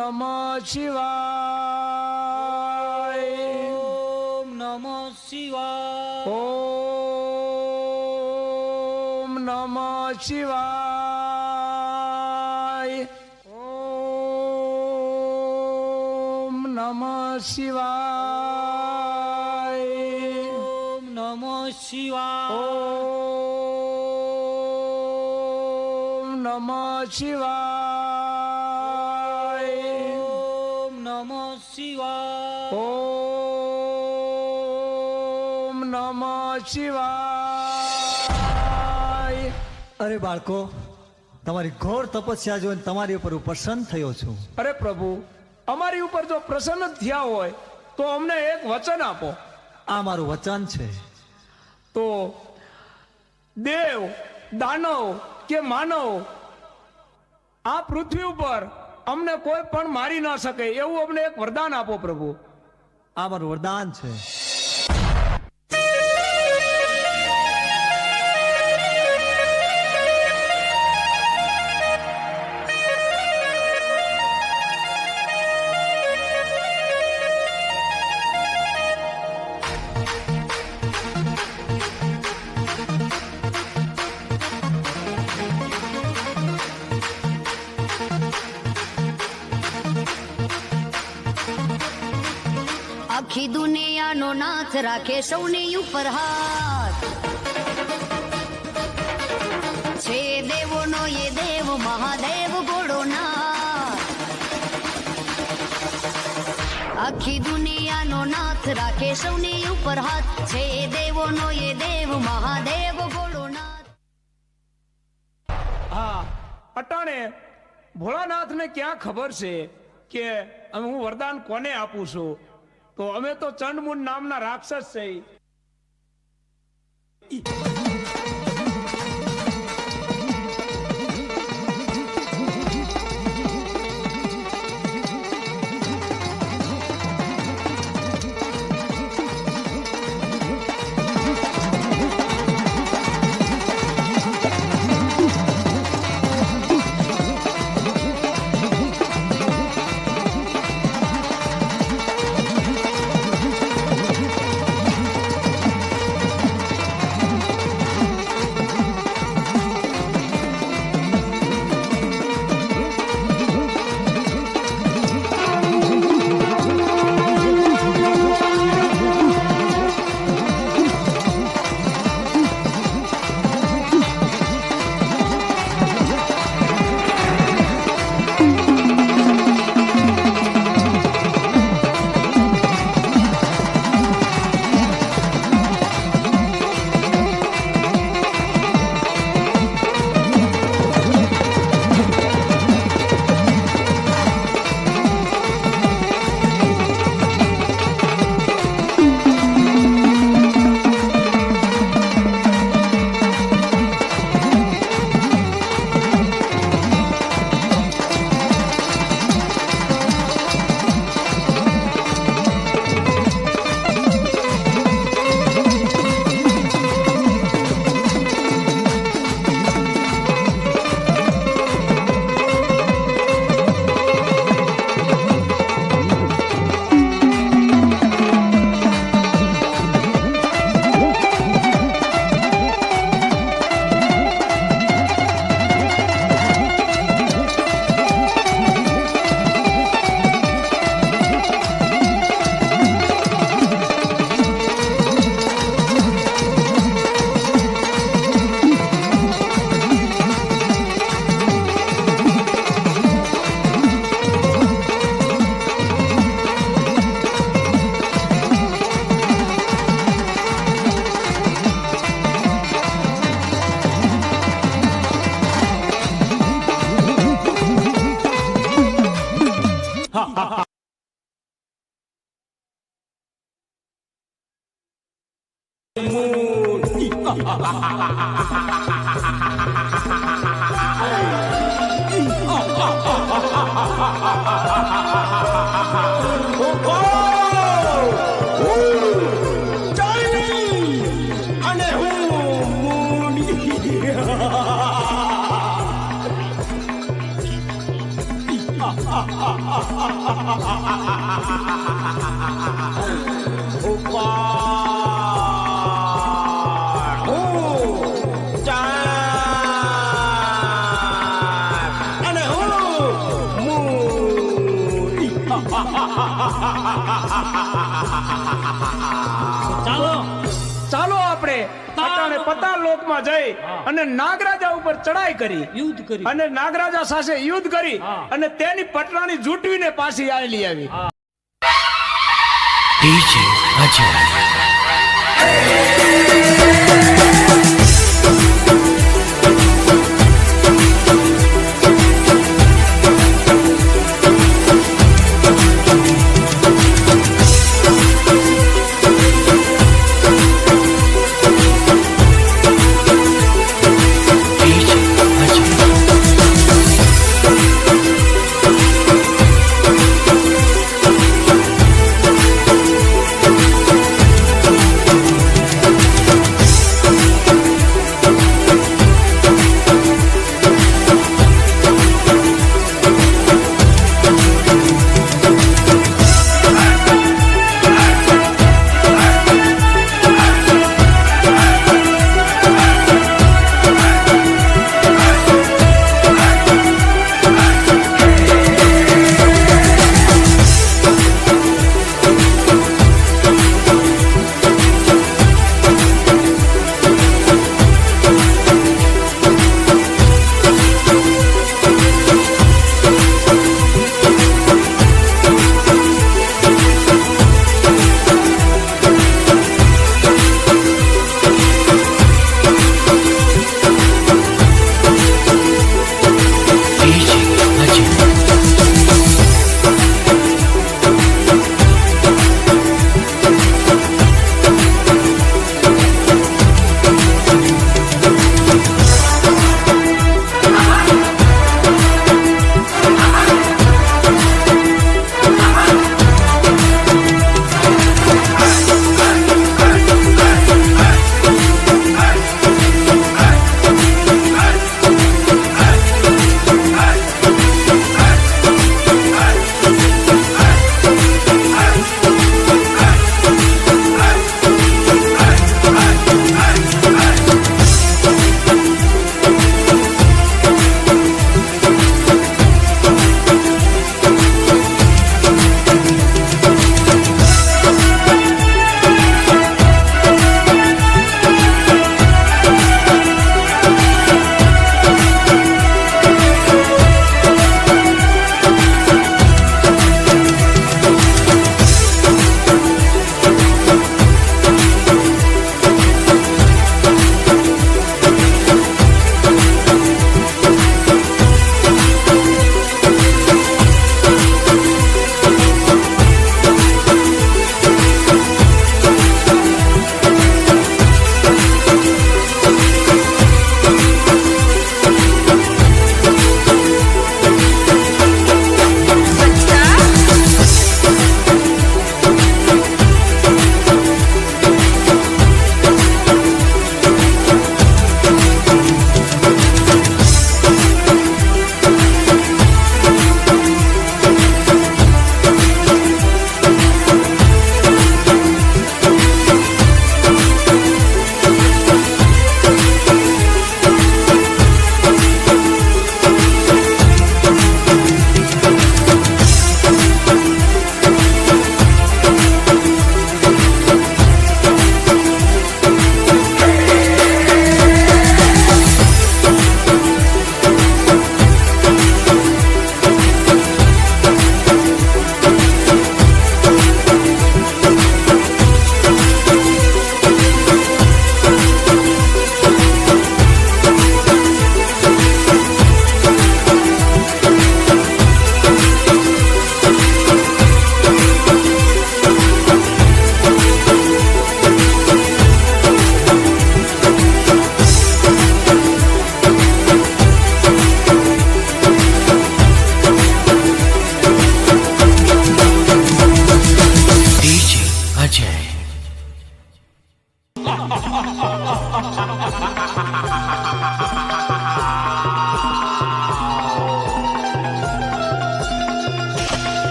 નમઃ શિવાય. ઓમ નમઃ શિવાય. ઓમ નમઃ શિવાય. ઓમ નમઃ શિવાય. ઓમ નમઃ શિવાય. ઓમ નમઃ શિવાય. ઓમ નમઃ શિવાય. ઓમ નમઃ શિવાય. અરે બાળકો, તમારી ઘોર તપસ્યા જોઈને તમારી ઉપર હું પ્રસન્ન થયો છું. અરે પ્રભુ, અમારી ઉપર જો પ્રસન્ન થયા હોય તો અમને એક વચન આપો. આ મારું વચન છે. તો દેવ, દાનવ કે માનવ આ પૃથ્વી ઉપર અમને કોઈ પણ મારી ન શકે એવું અમને એક વરદાન આપો પ્રભુ. આ મારું વરદાન છે. આખી દુનિયાનો નાથ રાખે સૌની ઉપર હાથ છે. દેવોનો એ દેવ મહાદેવ ભોળોનાથ. આખી દુનિયાનો નાથ રાખે સૌની ઉપર હાથ છે. દેવોનો એ દેવ મહાદેવ ભોળોનાથ. હા, અટાણે ભોળાનાથને ક્યાં ખબર છે કે હું વરદાન કોને આપું છું? તો અમે તો ચંડમુંડ નામના રાક્ષસ છે. ચાલો ચાલો આપણે અટાણે પતાળ લોકમાં જઈ અને નાગરાજા ઉપર ચડાઈ કરી યુદ્ધ કરી અને નાગરાજા સાથે યુદ્ધ કરી અને તેની પટરાણી જૂટવીને પાછી આવેલી આવી. DJ Ajay.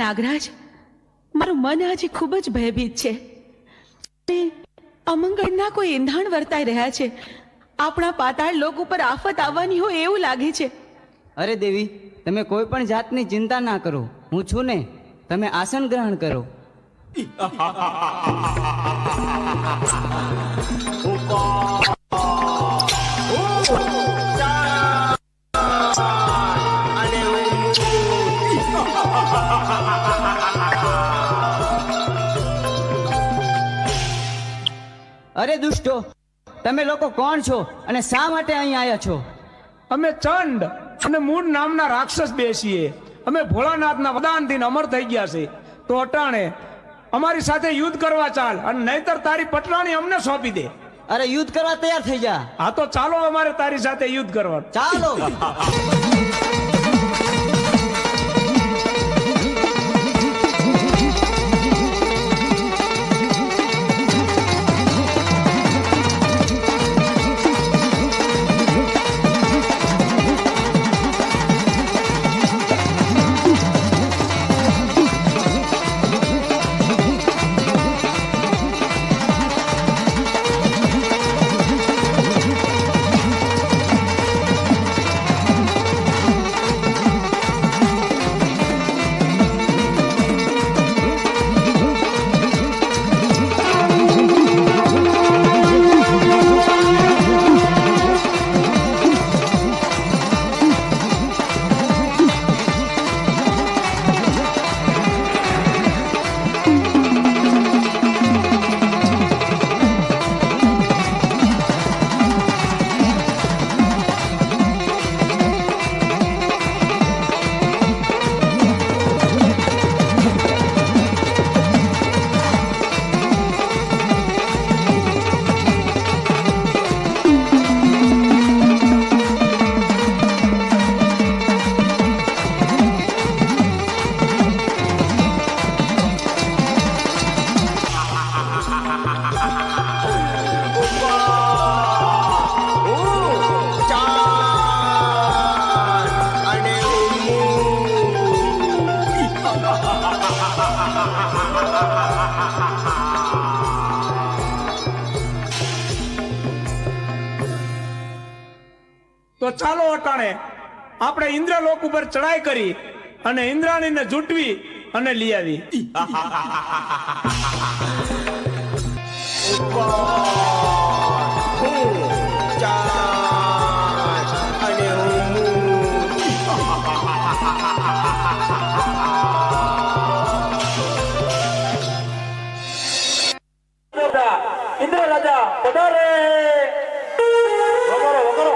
નાગરાજ, મારું મન આજે ખૂબ જ ભયભીત છે. તે અમંગળના કોઈ એંધાણ વર્તાઈ રહ્યા છે. આપણા પાતાળ લોક ઉપર આફત આવવાની હોય એવું લાગે છે. અરે દેવી, તમે કોઈ પણ જાતની ચિંતા ના કરો, હું છું ને. તમે આસન ગ્રહણ કરો. અરે દુષ્ટો, તમે લોકો કોણ છો અને શા માટે અહીં આવ્યા છો? અમે ચંડ અને મૂળ નામના રાક્ષસ બેસીએ. અમે ભોળાનાથના વરદાનથી અમર થઈ ગયા છે. તો અટાણે અમારી સાથે યુદ્ધ કરવા ચાલ, અને નહીતર તારી પટરાણી અમને સોંપી દે. અરે યુદ્ધ કરવા તૈયાર થઈ જા. હા તો ચાલો, અમારે તારી સાથે યુદ્ધ કરવા. ચાલો. તો ચાલો અટાણે આપણે ઇન્દ્રલોક ઉપર ચડાઈ કરી અને ઇન્દ્રાણીને જૂટવી અને લઈ આવી. ઇન્દ્ર રાજા પધારે. વગરો વગરો.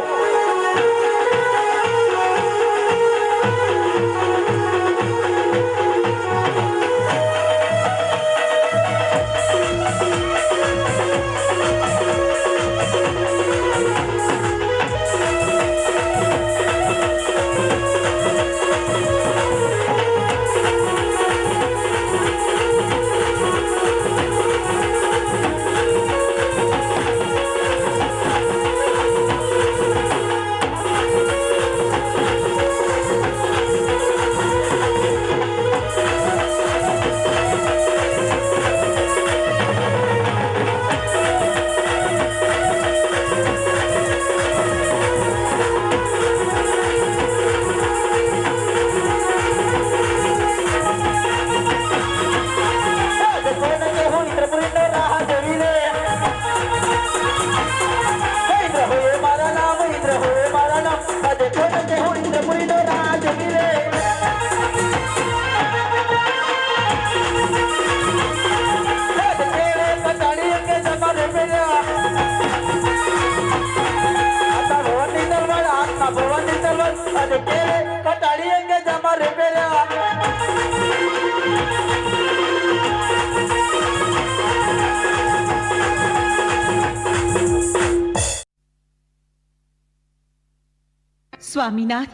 સ્વામીનાથ,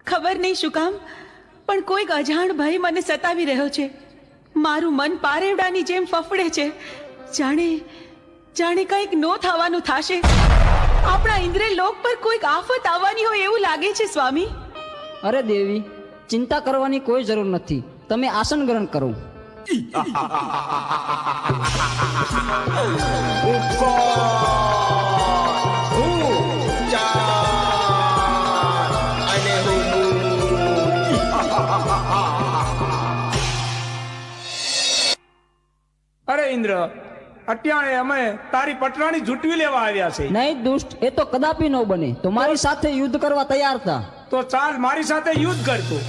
ખબર નહીં શું કામ પણ કોઈક અજાણ ભય મને સતાવી રહ્યો છે. મારું મન પારેવડાની જેમ ફફડે છે. જાણે જાણે કંઈક નો થવાનું થાશે. આપણા ઇન્દ્ર લોક પર કોઈક આફત આવવાની હોય એવું લાગે છે સ્વામી. અરે દેવી, ચિંતા કરવાની કોઈ જરૂર નથી. તમે આસન ગ્રહણ કરો. અરે ઇન્દ્ર, અત્યારે અમે તારી પટરાણી ઝૂંટવી લેવા આવ્યા છે. નહીં દુષ્ટ, એ તો કદાપી ન બને. તો મારી સાથે યુદ્ધ કરવા તૈયાર થા. તો ચાલ મારી સાથે યુદ્ધ કરતો.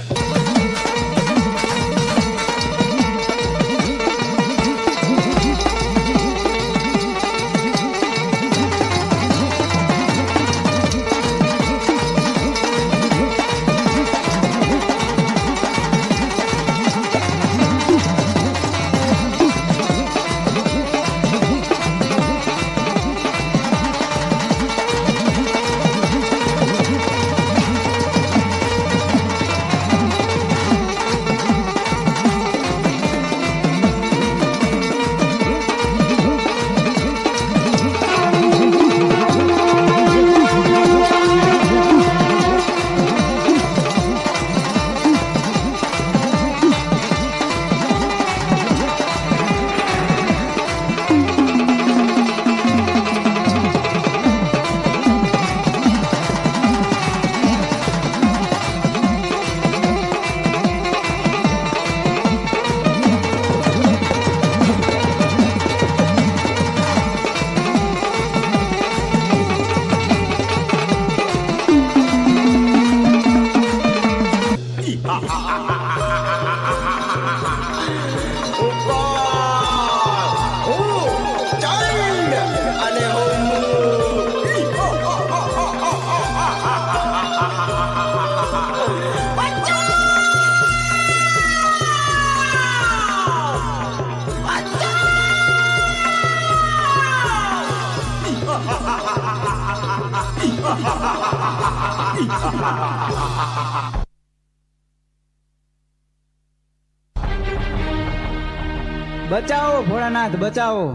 બચાવો ભોળાનાથ, બચાવો.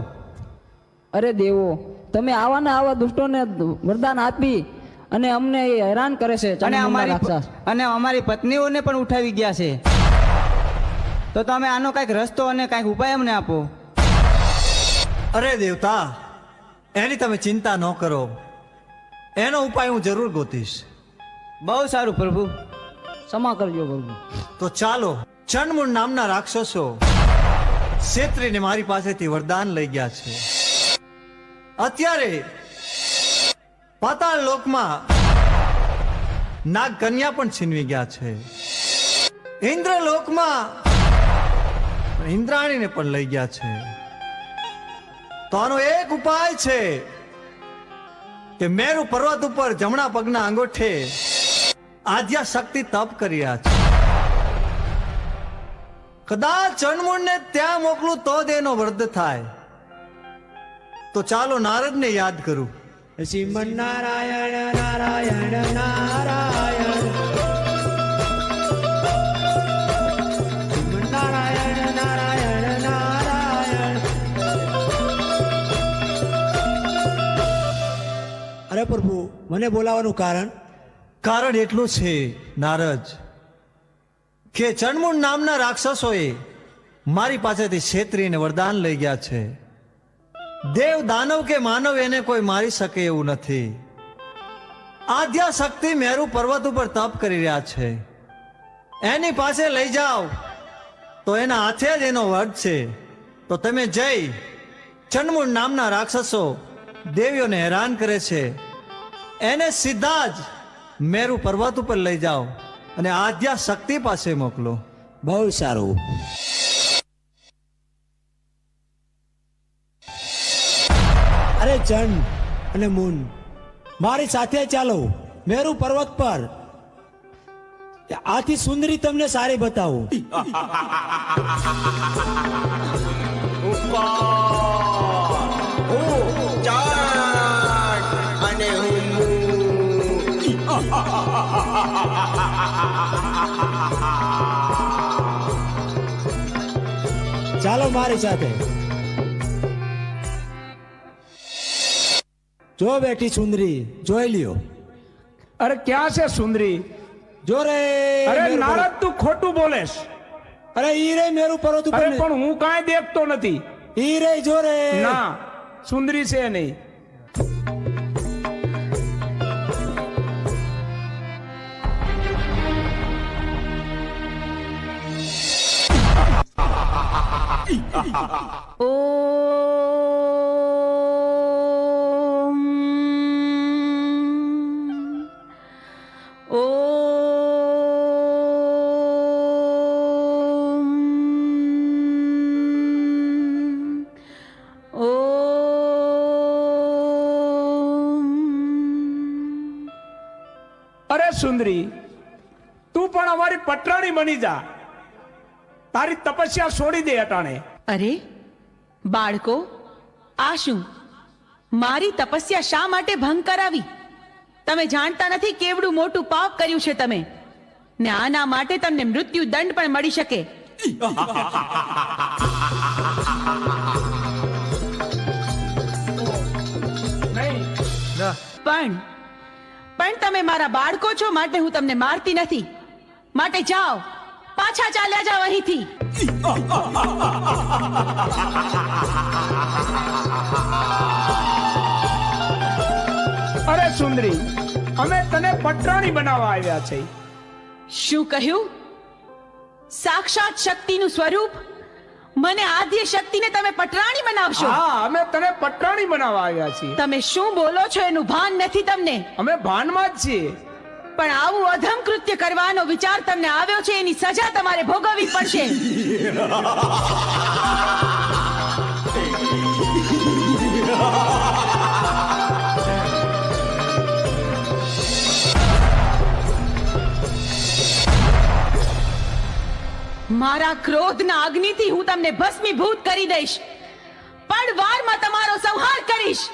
અરે દેવો, તમે આવા ને આવા દુષ્ટોને વરદાન આપી અને અમને હેરાન કરે છે. અને અમારી પત્નીઓને પણ ઉઠાવી ગયા છે. તો તમે આનો કઈક રસ્તો અને કઈક ઉપાય અમને આપો. અરે દેવતા, એની તમે ચિંતા ન કરો, એનો ઉપાય હું જરૂર ગોતીશ. બહુ સારું પ્રભુ, ક્ષમા કરજો પ્રભુ. તો ચાલો, ચંડમુંડ નામના રાક્ષસો ક્ષેત્રીને મારી પાસેથી વરદાન લઈ ગયા છે. અત્યારે પાતાળ લોકમાં નાગ કન્યા પણ છીનવી ગયા છે. ઇન્દ્ર લોકમાં ઇન્દ્રાણીને પણ લઈ ગયા છે. તો આનો એક ઉપાય છે કે મેરુ પર્વત ઉપર જમણા પગના અંગોઠે આદ્યા શક્તિ તપ કરી રહ્યા છે. કદાચ ચંડમુંડને ત્યાં મોકલું તો જ એનો વધ થાય. તો ચાલો નારદને યાદ કરું. શ્રીમન નારાયણ નારાયણ નારાયણ, શ્રીમન નારાયણ નારાયણ નારાયણ. અરે પ્રભુ, મને બોલાવાનું કારણ એટલું છે નારદ કે ચંડમુંડ નામના રાક્ષસોએ મારી પાસેથી ક્ષેત્રીને વરદાન લઈ ગયા છે. દેવ દાનવ કે માનવ એને કોઈ મારી શકે એવું નથી. આદ્યા શક્તિ મેરુ પર્વત ઉપર તપ કરી રહ્યા છે. એની પાસે લઈ જાઓ તો એના હાથે જ એનો વધ છે. તો તમે જઈ ચંડમુંડ નામના રાક્ષસો દેવીઓને હેરાન કરે છે, એને સીધા જ મેરુ પર્વત ઉપર લઈ જાઓ અને આદ્યા શક્તિ પાસે મોકલો. બહુ સારું. અરે ચંડ અને મૂન, મારી સાથે ચાલો મેરુ પર્વત પર. આથી સુંદરી તમને સારી બતાવું. ચાલો મારી સાથે. જો બેઠી સુંદરી, જોઈ લ્યો. અરે ક્યાં છે સુંદરી? જો રે. અરે નારદ, તું ખોટું બોલેશ. અરે ઈ રે મેરું પર્વત ઉપર અરે પણ હું કાંઈ દેખતો નથી. ઈ રે જો રે ના, સુંદરી છે નહીં. ઓમ અરે સુંદરી, તું પણ અમારી પટરાણી બની જા. તારી તપસ્યા છોડી દે અટાણે. અરે બાળકો, આ શું? મારી તપસ્યા શા માટે ભંગ કરાવી? તમે જાણતા નથી કેવડું મોટું પાપ કર્યું છે તમે, ને આના માટે તમને મૃત્યુ દંડ પણ મળી શકે. નહીં. પણ તમે મારા બાળકો છો, માટે હું તમને મારતી નથી. માટે જાઓ, પાછા ચાલ્યા જાઓ અહીંથી. અરે સુંદરી, અમે તને પટરાણી બનાવવા આવ્યા છે. શું કહ્યું? સાક્ષાત શક્તિનું સ્વરૂપ, મને આદ્ય શક્તિને તમે પટરાણી બનાવશો? હા, અમે તને પટરાણી બનાવવા આવ્યા છીએ. તમે શું બોલો છો એનું ભાન નથી તમને. અમે ભાનમાં જ છીએ. પણ આવું અધમ કૃત્ય કરવાનો વિચાર તમને આવ્યો છે, એની સજા તમારે ભોગવવી પડશે. મારા ક્રોધના અગ્નિથી હું તમને ભસ્મીભૂત કરી દઈશ, પણ વારમાં તમારો સંહાર કરીશ.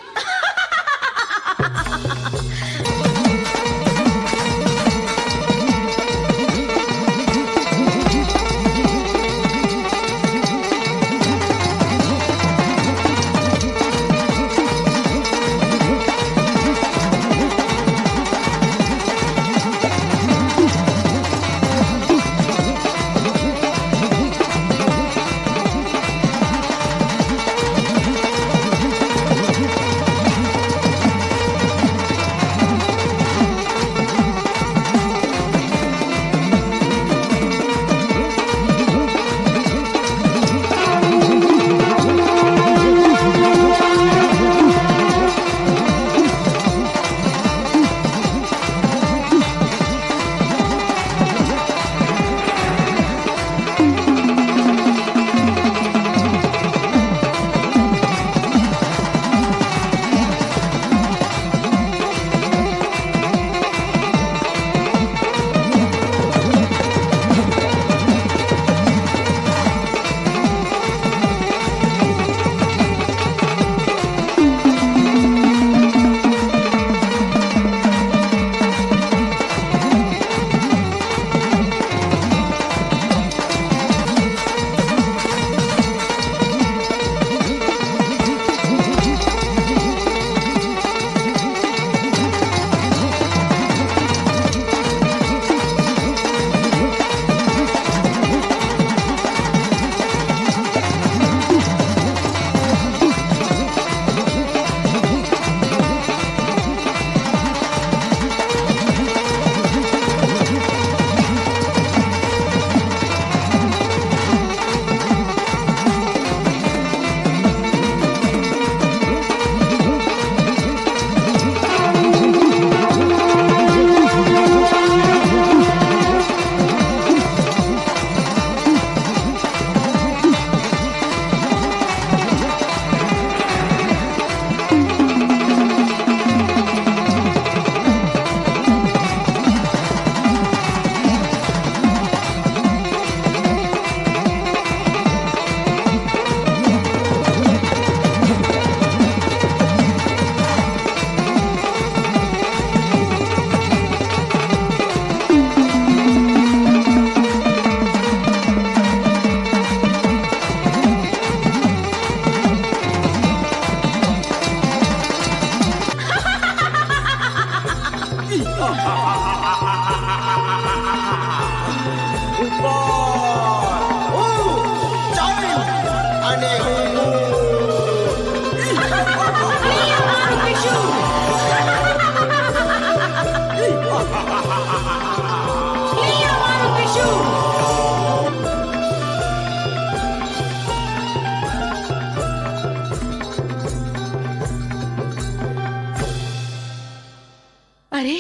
અરે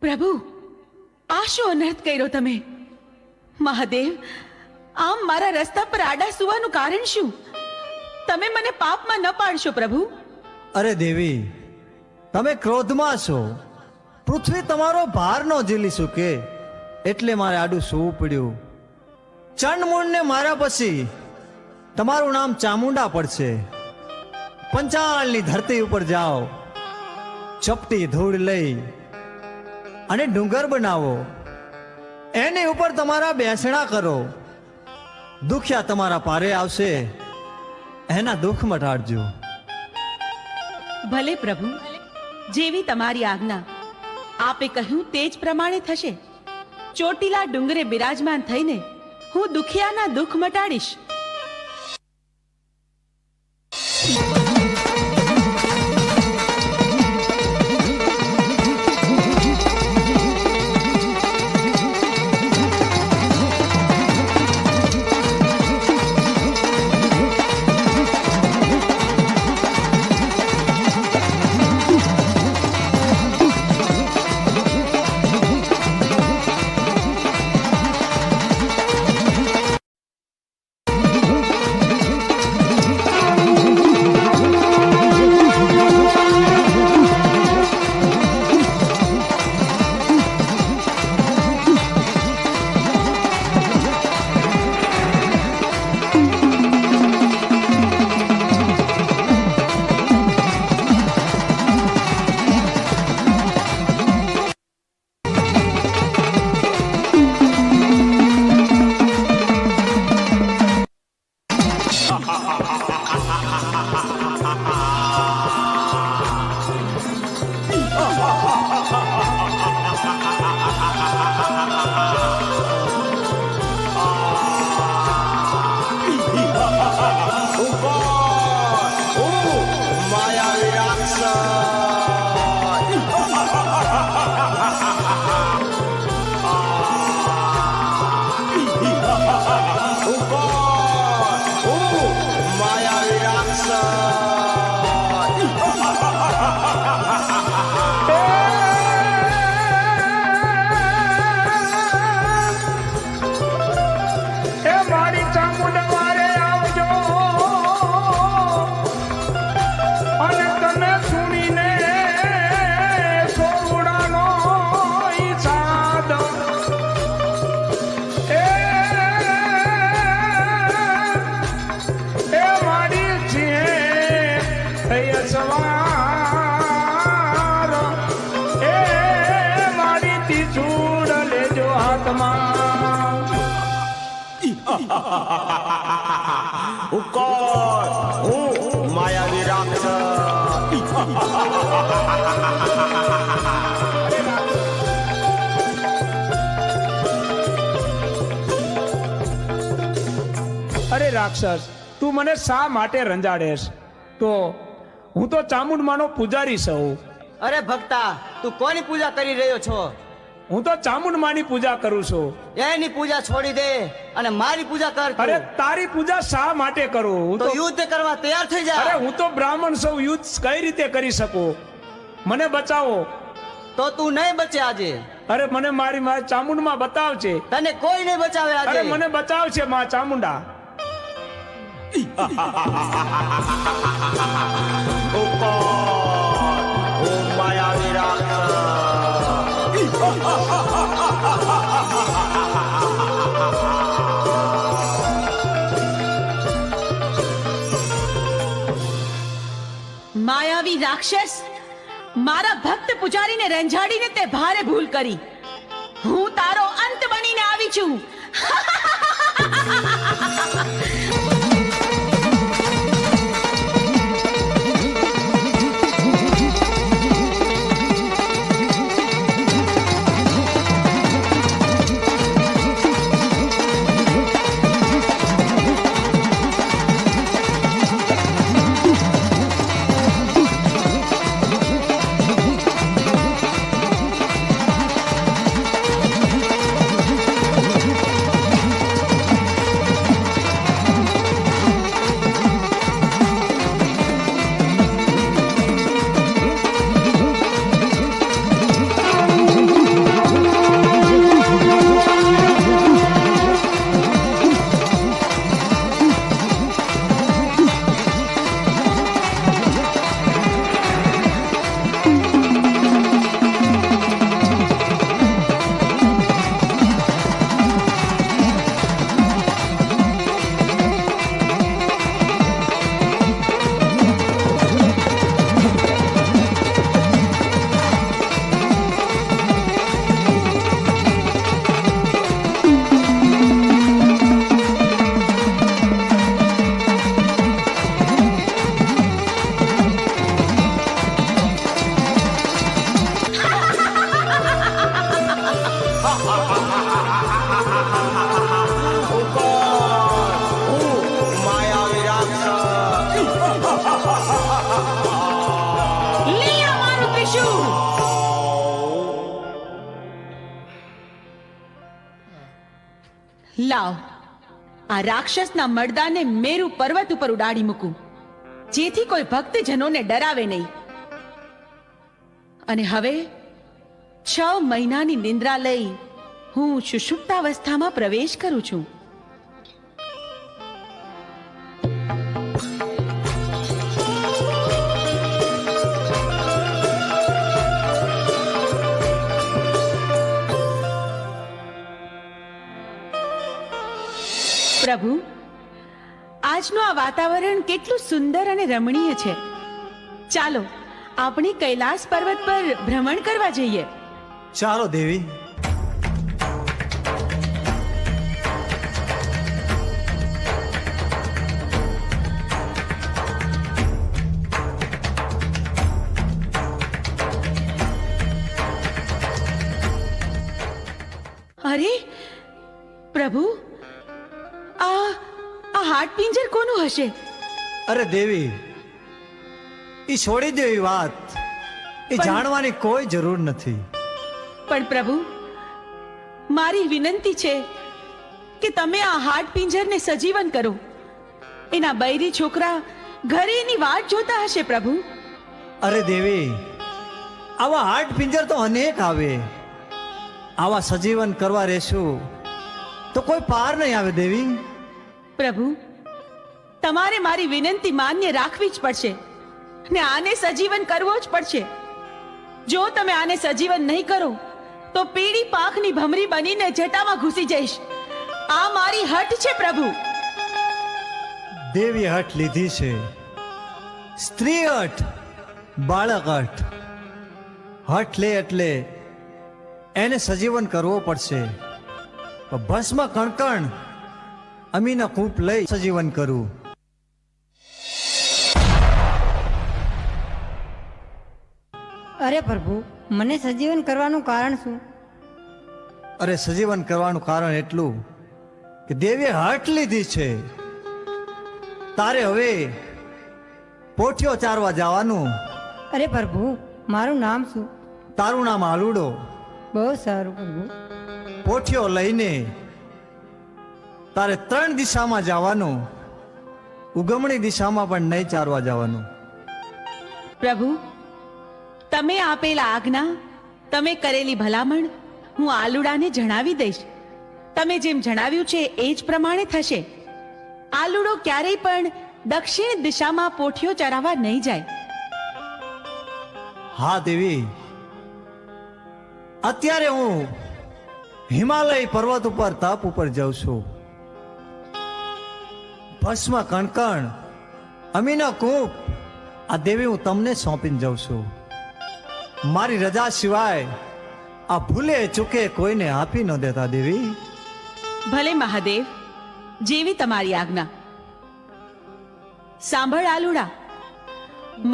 પ્રભુ, આ શું અનર્થ કર્યો તમે? મહાદેવ, આમ મારા રસ્તા પર આડા સુવાનું કારણ શું? તમે મને પાપમાં ન પાડશો પ્રભુ. અરે દેવી, તમે ક્રોધમાં છો. પૃથ્વી તમારો ભાર ન ઝીલી શકે એટલે મારે આડું સૂવું પડ્યું. ચંડમૂળને માર્યા પછી તમારું નામ ચામુંડા પડશે. પંચાળની ધરતી ઉપર જાઓ, ચપટી ધૂળ લઈ અને ડુંગર બનાવો, એની ઉપર તમારા બેસણા કરો. દુખ્યા તમારા પારે આવશે, એના દુઃખ મટાડજો. ભલે પ્રભુ, જેવી તમારી આજ્ઞા. આપે કહ્યું તે જ પ્રમાણે થશે. ચોટીલા ડુંગરે બિરાજમાન થઈને હું દુખિયાના દુઃખ મટાડીશ. માયાવી અરે રાક્ષસ, તું મને શા માટે રંજાડેશ? તો હું તો ચામુંડમાનો પૂજારી છું. અરે ભક્તા, તું કોની પૂજા કરી રહ્યો છો? હું તો ચામુંડમાની પૂજા કરું છું. એની પૂજા છોડી દે અને મારી પૂજા કર. અરે તારી પૂજા શા માટે કરું? હું તો યુદ્ધ કરવા તૈયાર થઈ જા. અરે હું તો બ્રાહ્મણ છું, યુદ્ધ કઈ રીતે કરી શકું? મને બચાવો. તો તું નહીં બચે આજે. અરે મને મારી માં ચામુંડમાં બતાવશે. તને કોઈ નહીં બચાવે આજે. અરે મને બચાવશે માં ચામુંડા. માયાવી રાક્ષસ, મારા ભક્ત પૂજારીને રંજાડીને તે ભારે ભૂલ કરી. હું તારો અંત બનીને આવી છું. ત્રિશૂળ. લાવ, આ રાક્ષસના મર્દાને મેરુ પર્વત ઉપર ઉડાડી મૂકું, જેથી કોઈ ભક્તજનોને ડરાવે નહીં. અને હવે 6 મહિનાની નિંદ્રા લઈ હું સુષુપ્તાવસ્થામાં પ્રવેશ કરું છું. પ્રભુ, આજનું આ વાતાવરણ કેટલું સુંદર અને રમણીય છે. ચાલો આપણે કૈલાસ પર્વત પર ભ્રમણ કરવા જઈએ. ચાલો દેવી. અરે પ્રભુ, આ હાડપિંજર કોનું હશે? અરે દેવી, એ છોડી દો એ વાત. એ જાણવાની કોઈ જરૂર નથી. પણ પ્રભુ, મારી વિનંતી છે કે તમે આ હાડપિંજરને સજીવન કરો. એના બૈરી છોકરા ઘરે એની વાટ જોતા હશે પ્રભુ. અરે દેવી, આવા હાડ પિંજર તો અનેક આવે. આવા સજીવન કરવા રહેશું તો કોઈ પાર નહીં આવે દેવી. પ્રભુ, તમારે મારી વિનંતી માન્ય રાખવી જ પડશે ને આને સજીવન કરવો જ પડશે. જો તમે આને સજીવન નહીં કરો તો પીળી પાંખની ભમરી બનીને જટામાં ઘૂસી જઈશ. આ મારી હઠ છે પ્રભુ. દેવી હઠ લીધી છે. સ્ત્રી હઠ, બાળક હઠ. હઠ લે એટલે એને સજીવન કરવો પડશે. ભસ્મ કણકણ અમીના કૂપ લઈ સજીવન કરું. અરે પ્રભુ, મને સજીવન કરવાનું કારણ શું? અરે સજીવન કરવાનું કારણ એટલું કે દેવીએ હઠ લીધી છે. તારે હવે પોઠિયો ચારવા જવાનું. અરે પ્રભુ, મારું નામ શું? તારું નામ આલુડો. બહુ સારું પ્રભુ. પોઠિયો લઈને તારે 3 દિશામાં જવાનું. ઉગમણી દિશામાં પણ નહીં ચારવા જવાનું. પ્રભુ, તમે આપેલા આજ્ઞા, તમે કરેલી ભલામણ હું આલુડાને જણાવી દઈશ. તમે જેમ જણાવ્યું છે એ જ પ્રમાણે થશે. આલુડો ક્યારેય પણ દક્ષિણ દિશામાં પોઠિયો ચરાવવા નહીં જાય. હા દેવી, અત્યારે હું હિમાલય પર્વત ઉપર તપ ઉપર જાઉં છું. ભસ્મ કણકણ અમીનો કૂપ આ દેવી હું તમને સોંપીને જાઉં છું. મારી રજા સિવાય આ ભૂલે ચૂકે કોઈને આપી ન દેતા દેવી. ભલે મહાદેવ, જેવી તમારી આજ્ઞા. સાંભળ આલુડા,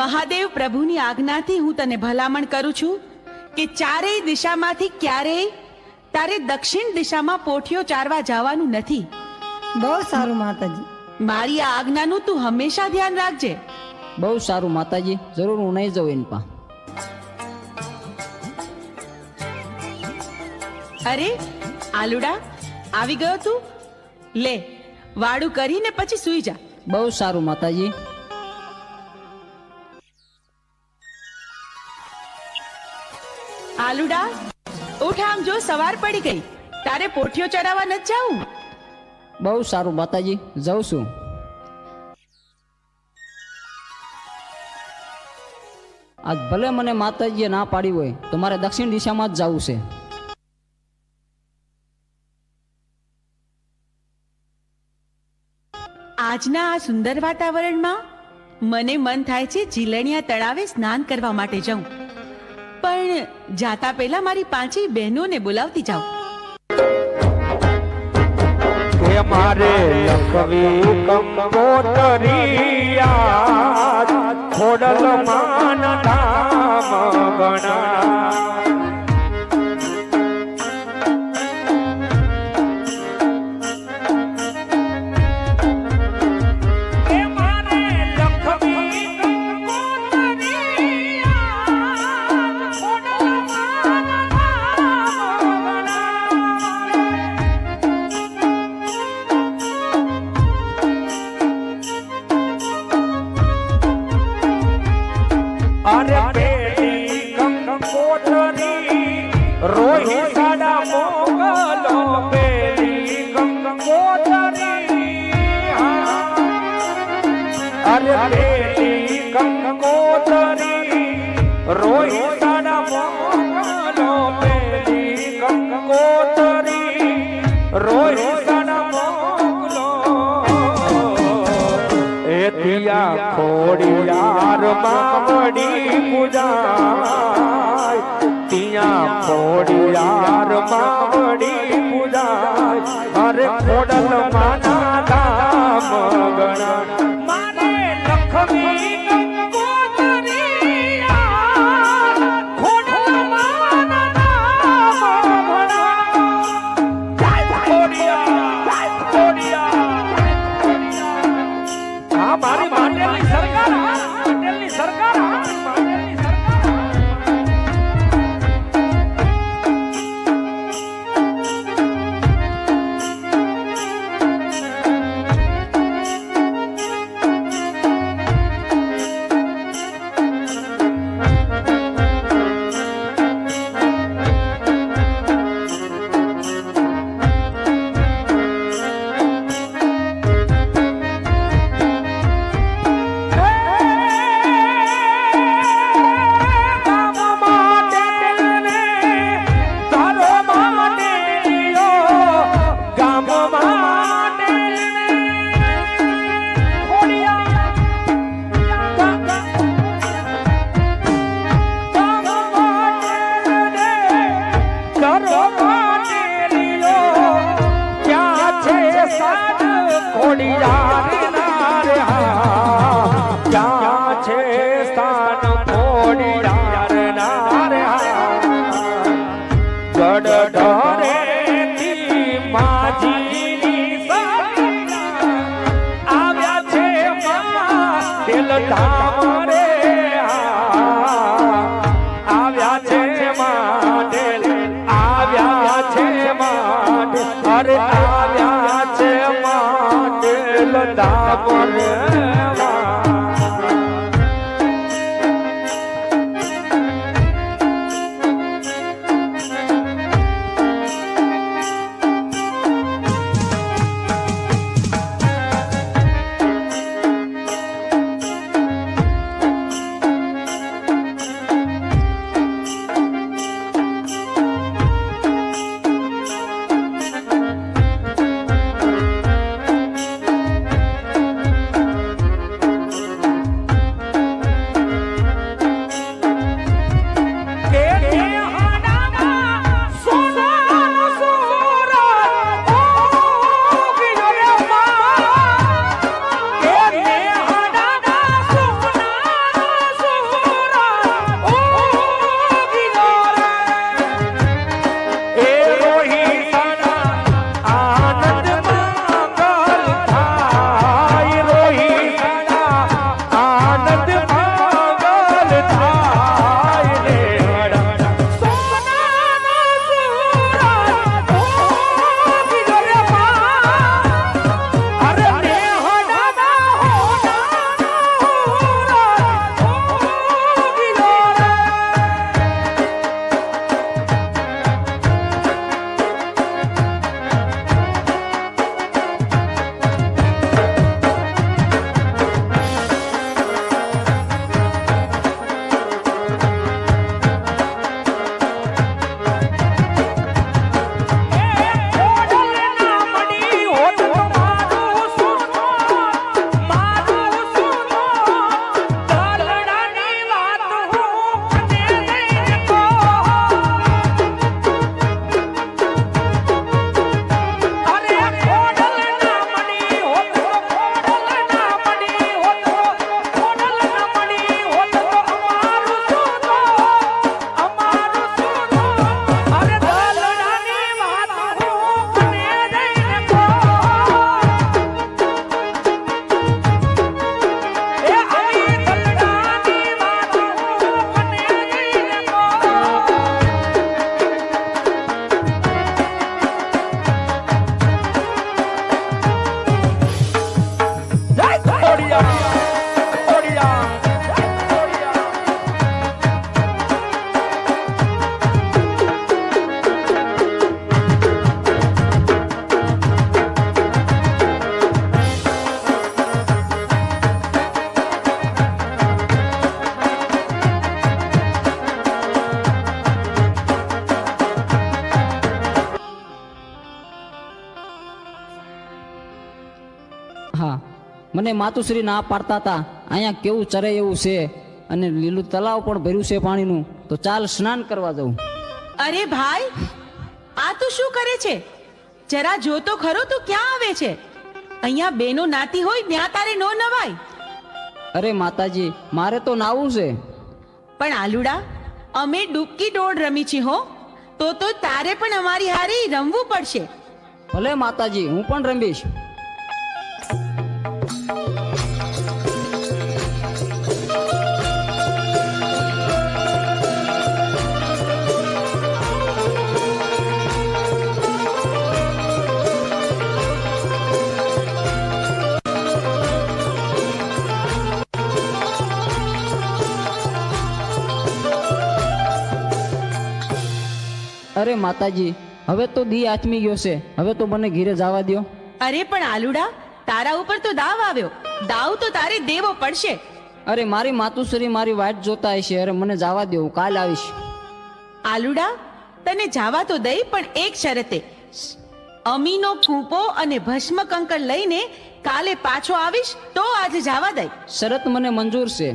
મહાદેવ પ્રભુની આજ્ઞાથી હું તને ભલામણ કરું છું કે ચારેય દિશામાંથી ક્યારેય તારે દક્ષિણ દિશામાં પોઠિયો ચારવા જવાનું નથી. બહુ સારું માતાજી. મારી આ આજ્ઞાનું તું હંમેશા ધ્યાન રાખજે. બહુ સારું માતાજી, જરૂર હું નહીં જાઉં એની પા. અરે આલુડા, આવી ગયો તું? લે, વાડું કરીને પછી સૂઈ જા. બહુ સારું માતાજી. આલુડા, ઉઠ, આમ જો સવાર પડી ગઈ. તારે પોઠિયો ચડાવવા નથી જાવું? બહુ સારું માતાજી, જાઉં છું. આજ ભલે મને માતાજીએ ના પાડી હોય તો મારે દક્ષિણ દિશામાં જ જવું છે. આજના આ સુંદર વાતાવરણમાં મને મન થાય છે જીલણિયા તળાવે સ્નાન કરવા માટે જાઉં. પણ જાતા પહેલા મારી 5 બહેનોને બોલાવતી જાઉં. મારે લખવી કંકોતરિયા ખોડલ માન ધામ ગણા. રોહિતાના મોગલો પેલી ગંગોતરી રોહિતાના મોગલો એ તિયા ખોડિયાર માવડી પૂજાય તિયા ખોડિયાર માવડી પૂજાય અરે ખોડલ માના ધામ ગણા મારે લખવી મારી માંડેલી સરકાર માંડેલી સરકાર માંડેલી સરકાર મને માતુશ્રી ના પાડતા હતા અહીંયા કેવું ચરે એવું છે અને લીલું તલાવ પણ ભર્યું છે પાણીનું, તો ચાલ સ્નાન કરવા જવું. અરે ભાઈ, આ તું શું કરે છે? જરા જો તો ખરો, તું ક્યાં આવે છે? અહીંયા બેનો નાતી હોય ત્યાં તારે નો નવાય. અરે માતાજી, મારે તો નાવું છે. પણ આલુડા, અમે ડૂબકી દોડ રમી છી હો, તો તારે પણ અમારી હારે રમવું પડશે. ભલે માતાજી, હું પણ રમીશ. અરે માતાજી, હવે તો દી આથમી ગયો છે, હવે તો મને ઘીરે જવા દ્યો. અરે પણ આલુડા, તારા ઉપર તો દાવ આવ્યો, દાવ તો તારે દેવો પડશે. અરે મારી માતુશ્રી મારી વાટ જોતા હશે. અરે મને જવા દો, હું કાલ આવીશ. આલુડા, તને જાવા તો દઈ, પણ એક શરતે. અમીનો કૂપો અને ભસ્મ કંકર લઈને કાલે પાછો આવીશ તો આજે જાવા દઈ. શરત મને મંજૂર છે.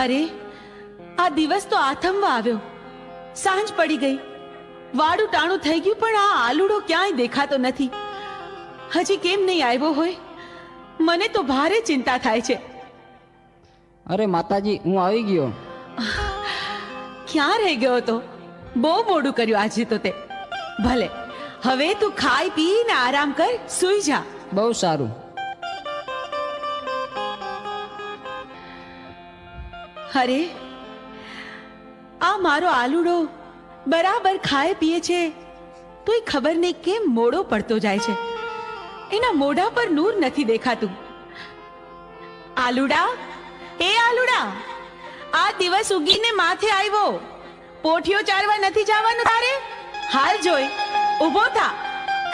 અરે, આ દિવસ તો આથમવા આવ્યો, સાંજ પડી ગઈ, વાડું ટાણું થઈ ગયું, પણ આ આલુડો ક્યાંય દેખાતો નથી. હજી કેમ નહીં આવ્યો હોય? મને તો ભારે ચિંતા થાય છે. અરે માતાજી, હું આવી ગયો. ક્યાં રહી ગયો તો? બહુ મોડું કર્યું આજે તો તે. ભલે, હવે તું ખાઈ પીને આરામ કર, સૂઈ જા. બહુ સારું. અરે, આ મારો આલુડો બરાબર ખાય પીએ છે, તોય ખબર નહીં કેમ મોડો પડતો જાય છે. એના મોઢા પર નૂર નથી દેખાતું. આલુડા, એ આલુડા, આ દિવસ ઉગીને માથે આવ્યો, પોઠિયો ચારવા નથી જવાનું તારે? હાલ જોઈ, ઊભો થા,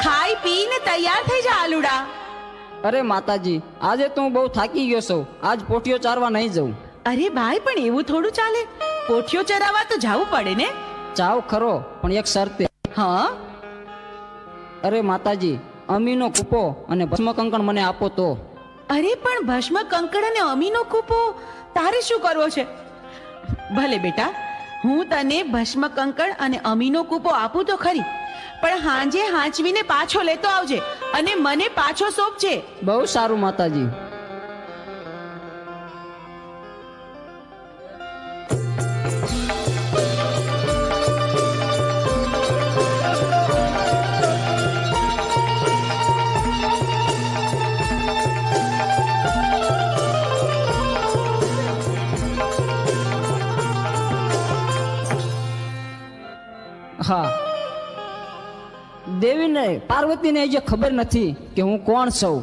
ખાઈ પીને તૈયાર થઈ જા આલુડા. અરે માતાજી, આજે તો હું બહુ થાકી ગયો છું, આજ પોઠિયો ચારવા નહીં જઉં. અરે ભાઈ, પણ એવું થોડું ચાલે, પોઠિયો ચરાવવા તો જવું પડે ને. જાવ ખરો, પણ એક શરતે. હા? અરે માતાજી, અમીનો કૂપો અને ભસ્મ કંકણ મને આપો તો. અરે પણ ભસ્મ કંકણ અને અમીનો કૂપો તારે શું કરવો છે? ભલે બેટા, હું તને ભસ્મ કંકણ અને અમીનો કૂપો આપું તો ખરી, પણ હાંજે હાંચવીને પાછો લેતો આવજે અને મને પાછો સોંપજે. બહુ સારું માતાજી. હા, દેવીને પાર્વતીને જે ખબર નથી કે હું કોણ છું.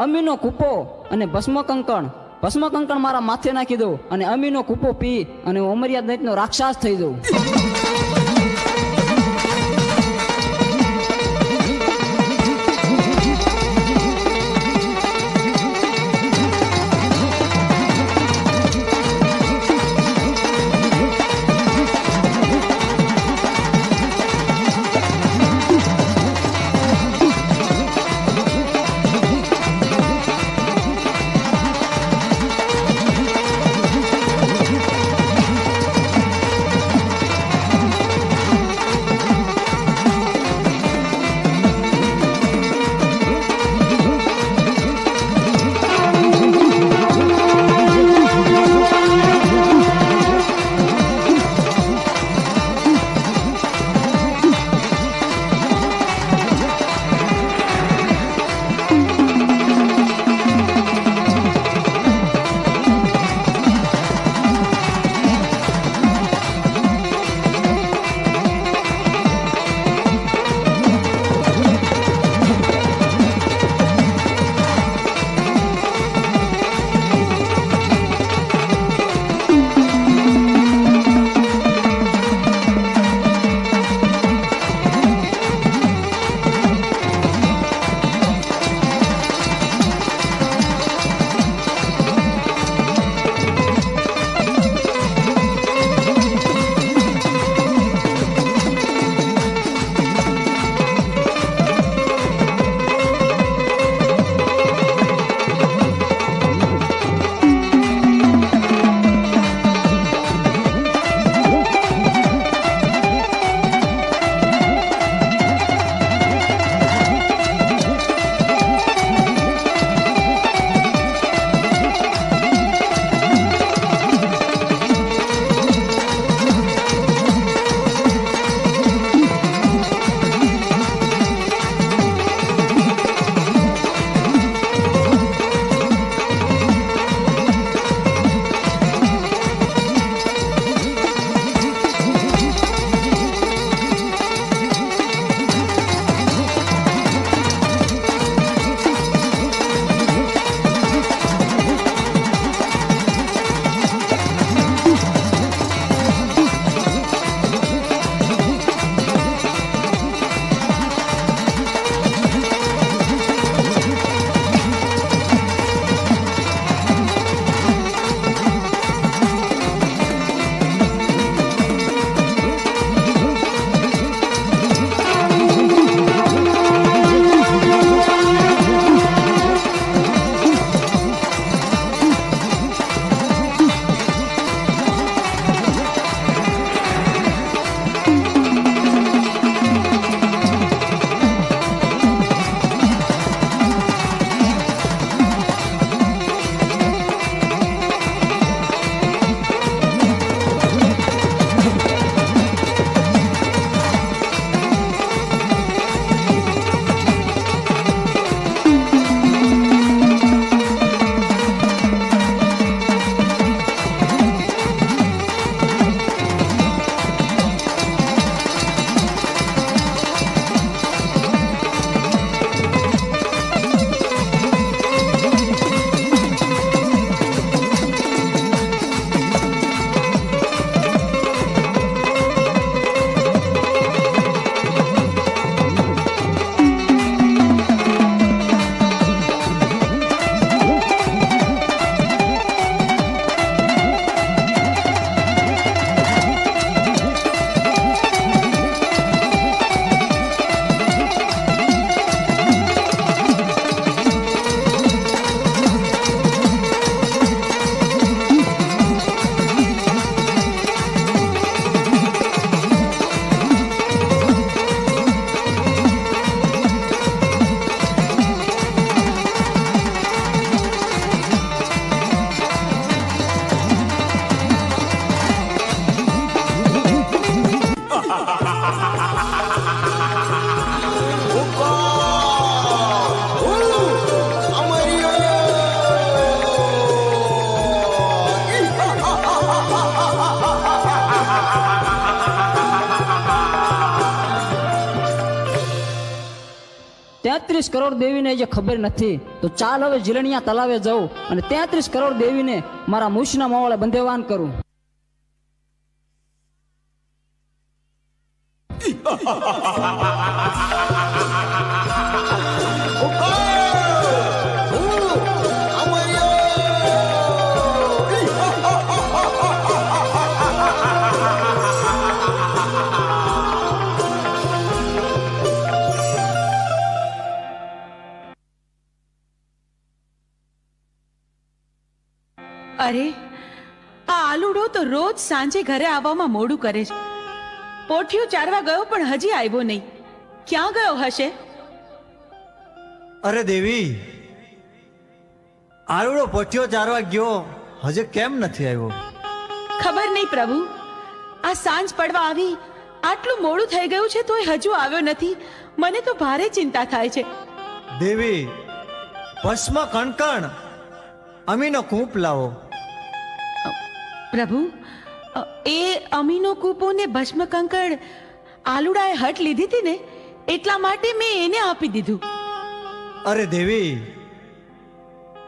અમીનો કૂપો અને ભસ્મ કંકણ મારા માથે નાખી દઉં અને અમીનો કૂપો પી અને હું અમર્યાદ દૈત્યનો રાક્ષસ થઈ દઉં. 33 કરોડ દેવીને જે ખબર નથી, તો ચાલ હવે જીલણિયા તલાવે જાઉં અને 33 કરોડ દેવીને મારા મૂછના માવળે બંધેવાન કરું. અરે, આ આલુડો તો રોજ સાંજે ઘરે આવવામાં મોડું કરે છે. પોઠિયું ચારવા ગયો પણ હજી આવ્યો નહીં. ક્યાં ગયો હશે? અરે દેવી, આરુડો પોઠિયો ચારવા ગયો, હજે કેમ નથી આવ્યો? ખબર નહીં પ્રભુ. આ સાંજ પડવા આવી, આટલું મોડું થઈ ગયું છે તોય હજુ આવ્યો નથી. મને તો ભારે ચિંતા થાય છે. દેવી, ભસ્મ કણકણ અમીનો કૂપ લાવો. પ્રભુ, એ અમીનો કૂપો ને ભસ્મ કંકણ આલુડાએ હટ લીધી હતી ને, એટલા માટે મેં એને આપી દીધું. અરે દેવી,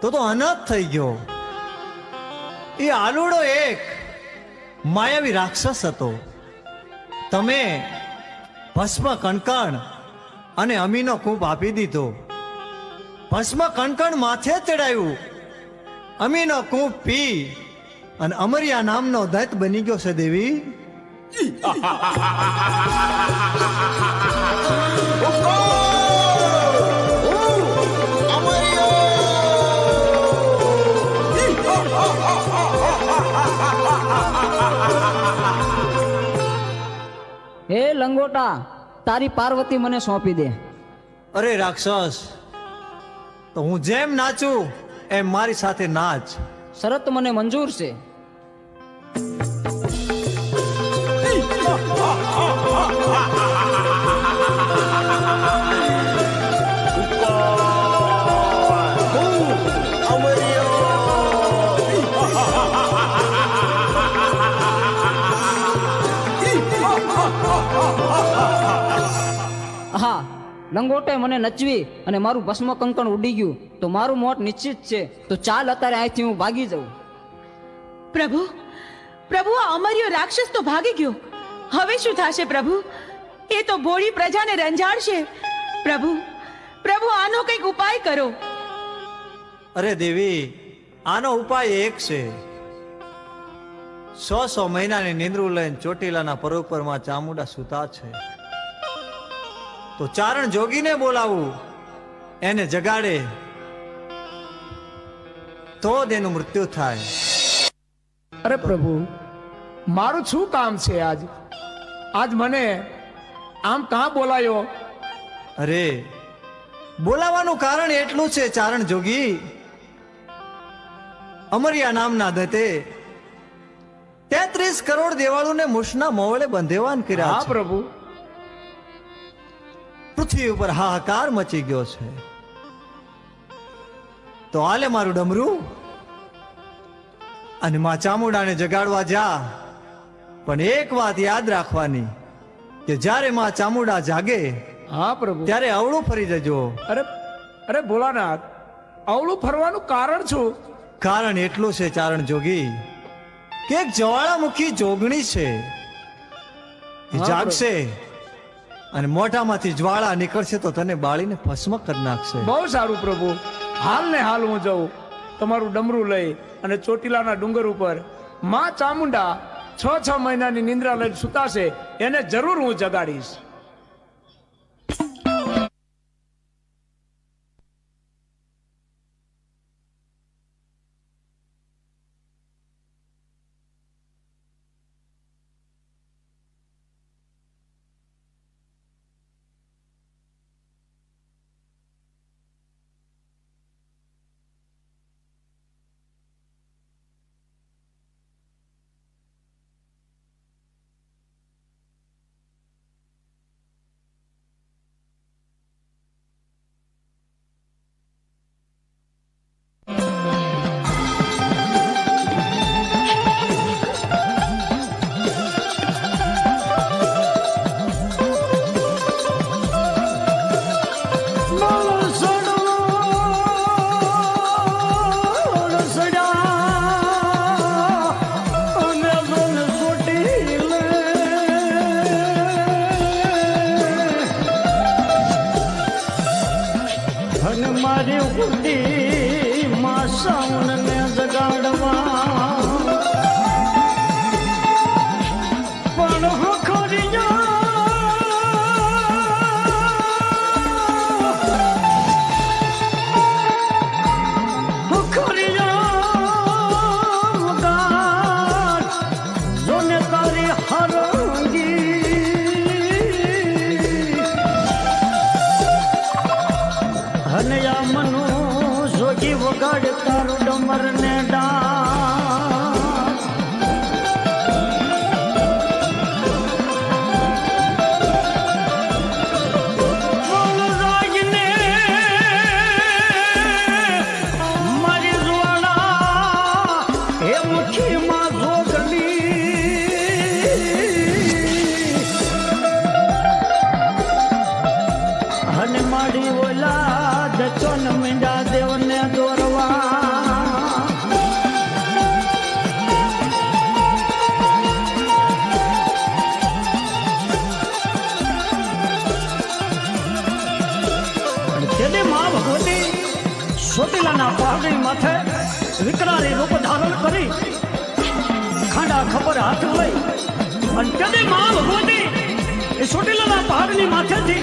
તો અનાથ થઈ ગયો. એ આલુડો એક માયાવી રાક્ષસ હતો. તમે ભસ્મ કણકણ અને અમીનો કૂપ આપી દીધો. ભસ્મ કણકણ માથે ચડાયું, અમીનો કૂપ પી અને અમરિયા નામનો દૈત બની ગયો છે. દેવી, હે લંગોટા, તારી પાર્વતી મને સોંપી દે. અરે રાક્ષસ, તો હું જેમ નાચું એમ મારી સાથે નાચ. શરત મને મંજૂર છે. હા, લંગોટે મને નચવી અને મારું ભસ્મ કંકણ ઉડી ગયું તો મારું મોત નિશ્ચિત છે. તો ચાલ અત્યારે અહીંથી હું ભાગી જાઉં. પ્રભુ, પ્રભુ, આ અમર્યો રાક્ષસ તો ભાગી ગયો. હવે શું થશે પ્રભુ? એ તો ભોળી પ્રજાને રંજાડશે. પ્રભુ, પ્રભુ, આનો કંઈક ઉપાય કરો. અરે દેવી, આનો ઉપાય એક છે. 100 મહિનાની નિંદ્રું લઈને ચોટીલાના પરોપરમાં ચામુંડા સૂતા છે. તો ચારણ જોગીને બોલાવું, એને જગાડે તો જ એનું મૃત્યુ થાય. અરે પ્રભુ, મારું શું કામ છે આજ? આજ મને આમ કાં બોલાયો? અરે, બોલાવાનું કારણ એટલું છે ચારણ જોગી, અમરિયા નામના દત્તે 33 કરોડ દેવાળુને મૂછના મોવળે બંધેવાન કર્યા હા છે. પ્રભુ. પૃથ્વી ઉપર હાહાકાર મચી ગયો છે. તો હાલે મારું ડમરું અને માં ચામુંડાને જગાડવા જા. પણ એક વાત યાદ રાખવાની કે જ્યારે માં ચામુંડા જાગે હા પ્રભુ. ત્યારે અવળું ફરી જજો. અરે, અરે ભોળાનાથ, અવળું ફરવાનું કારણ શું? કારણ એટલું છે ચારણ જોગી કે એક જ્વાળામુખી જોગણી છે. એ હા, જાગશે અને મોઢામાંથી જ્વાળા નીકળશે તો તને બાળીને ભસ્મ કરી નાખશે. બહુ સારું પ્રભુ. હાલ ને હાલ હું જાઉં તમારું ડમરું લઈ અને ચોટીલાના ડુંગર ઉપર માં ચામુંડા 6 મહિનાની નિંદ્રા લઈને સુતાશે, એને જરૂર હું જગાડીશ. સાઉન ને જગાડવા પણ વગાડ તારું ડમર ને મારી જોડા હે મુઠ્ઠીમાં જોગલી અને મારી ઓલા દચોન મીંડા દેવને દોરવા તેને મા ભગવતી સોટીલાના પહાડી માથે વિકરાળી રૂપ ધારણ કરી ખાંડા ખબર હાથ લઈ અને તેને મા ભગવતી એ સોટીલાના પહાડની માથેથી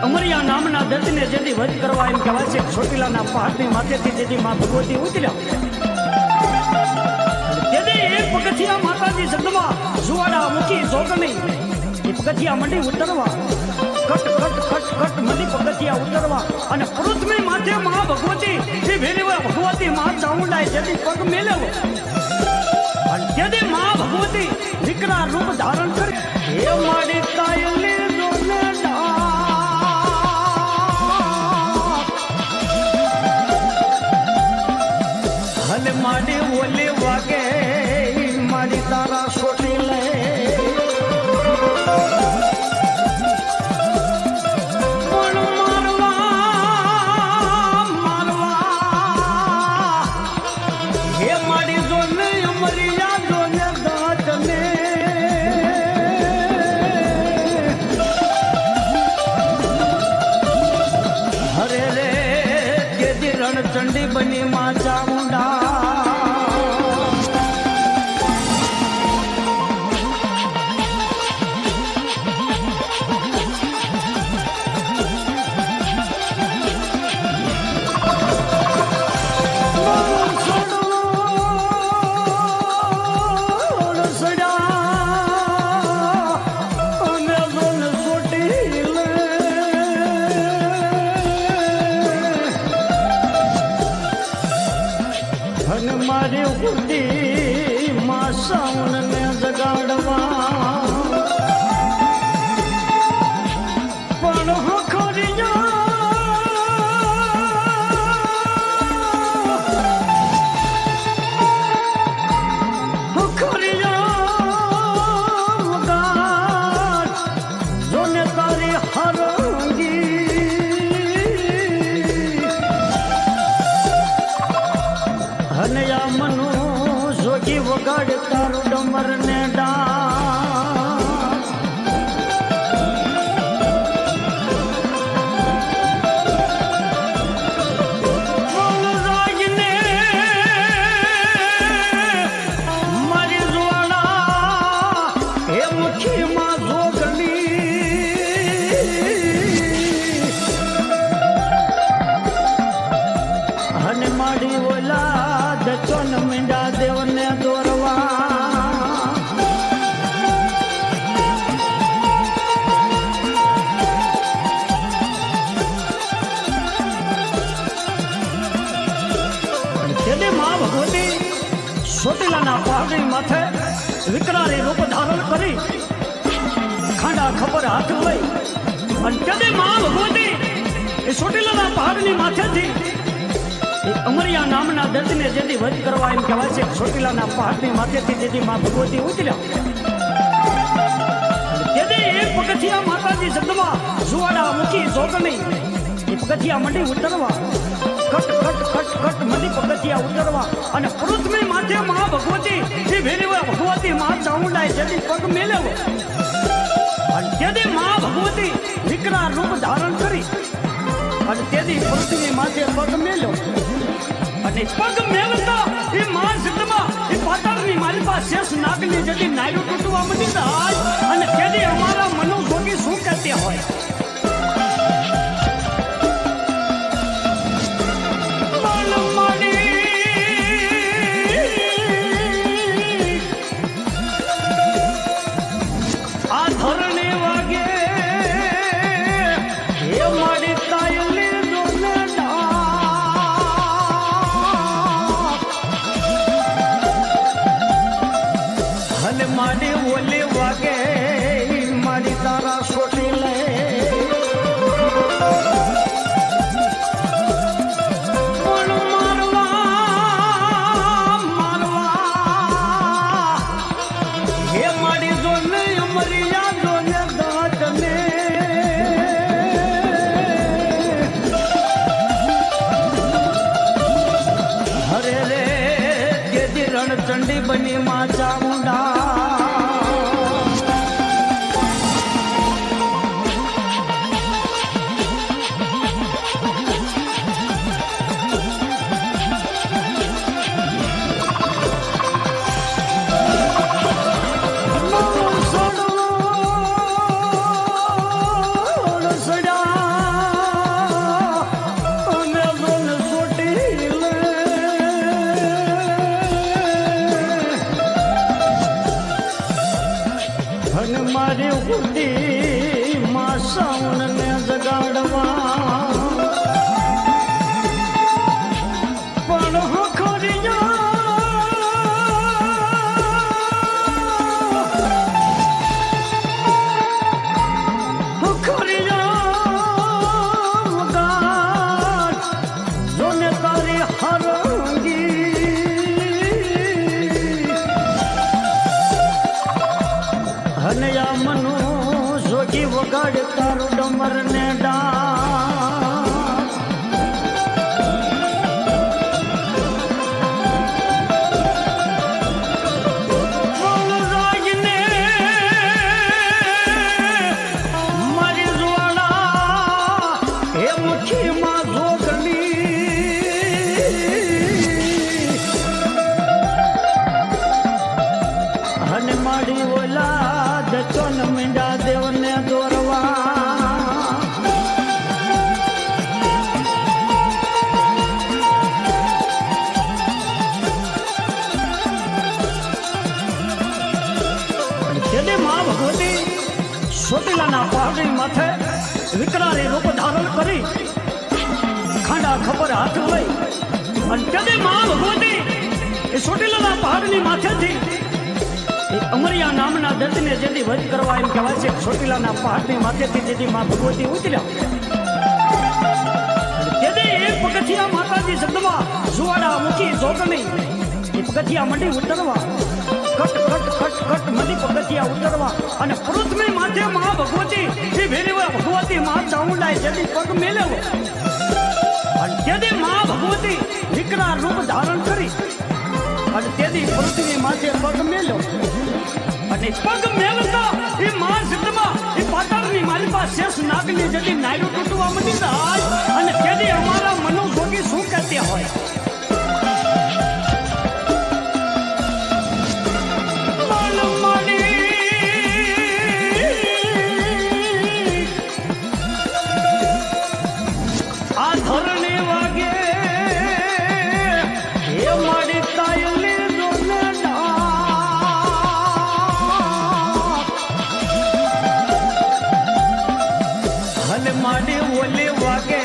અમરિયા નામના દત્તને જેથી વધ કરવા એમ કહેવાય છે. ચોટીલાના પહાડની માથેથી જેથી માં ભગવતી ઉતર્યા તેથી એક પગથિયા માતાજી શબ્દમાં જુવાડા મૂકી જોગણી એ પગથિયા મંડી ઉતરવા કટ કટ કટ કટ મંડી પગથિયા ઉતરવા અને પૃથ્વી માથે માં ભગવતી એ વેલીવા ભગવતી માં ચામુંડાએ જેથી પગ મેલેવો અને તેથી માં ભગવતી વિકરાળ રૂપ ધારણ કરી હે માડી કાયલી માડી ઓલી વાગે મારી તારા છોટી લે પણ મારવા હે મારી જોને અમરિયા જોને દાંતને હરે રે કેદી રણચંડી બની માં ચામુંડા મારી બુદ્ધિ માં સાઉન ને જગાડવા પણ જોને તારી હરંગી અને આ મનો જોગી વગાડ તારું ડમર ને મારી જોડા હે મુઠ્ઠીમાં જોગલી અને માડી ઓલા દચોન મીંડા દેવને દોરવા તેને મા ભગવતી ચોટીલાના પહાડી માથે વિકરાળી રૂપ ધારણ કરી ખાંડા ખબર હાથ લઈ અને તેને મા ભગવતી એ ચોટીલાના પહાડની માથેથી અમરિયા નામના દત્તને જેથી વધ કરવા એમ કહેવાય છે. ચોટીલાના પહાડની માથેથી જેથી માં ભગવતી ઉતર્યા તેથી એક પગથિયા માતાજી શબ્દમાં જુવાડા મૂકી જોગણી એ પગથિયા મંડી ઉતરવા કટ કટ કટ કટ મંડી પગથિયા ઉતરવા અને પૃથ્વી માથે મા ભગવતી એ વેલીવા ભગવતી માં ચામુંડાએ જેથી પગ મેલેવો અને તેથી મા ભગવતી વિકરાળ રૂપ ધારણ કરી અને તેથી પૃથ્વી માથે પગ મેલ્યો અને પગ મેલતા એ માં જગદંબા એ પાતાળની મારી પાસે શેષ નાગની જતી નાયરું તૂટવા માંડી જાય અને તેથી અમારા મનો જોગી શું કહેતી હોય ચંડી બની માં ચામુંડા મારી ઉડી માં સાઉન ને જગાડવા પણ જોને તારી હરંગી અને આ મનો જોગી વગાડ તારું ડમર ને મારી જોડા હે મુઠ્ઠી માં જોગણી અને મારી ઓલા દચોન મીંડા દેવને દોરવા તેને માં ભગવતી ચોટીલાના પહાડી માથે વિકરાળી રૂપ ધારણ કરી ખાંડા ખબર હાથ લઈ અને તેને માં ભગવતી એ ચોટીલાના પહાડની માથેથી અમરિયા નામના દત્તને જેથી વધ કરવા એમ કહેવાય છે ચોટીલાના પહાડની માથેથી જેથી માં ભગવતી ઉતર્યા તેથી એક પગથિયા માતાજી જગદંબા સુવાડા મુખી જોગણી એ પગથિયા મંડી ઉતરવા કટ કટ કટ કટ મંડી પગથિયા ઉતરવા અને પૃથ્વી માથે માં ભગવતી એ ભેરવા ભગવતી માં ચામુંડાએ જેથી પગ મેલેવો અને તેથી માં ભગવતી વિકરાળ રૂપ ધારણ કરી અને તેથી પૃથ્વી માથે પગ મેલ્યો અને પગ મેલતા એ માં જગદંબા એ પાતાળની મારી પાસે શેષ નાગની જતી નાયરું તૂટવા માંડી જાય અને તેથી અમારા મનો જોગી શું કહેતી હોય આ ધરણી વાગે હે મારી કાયલી અને મારી ઓલી વાગે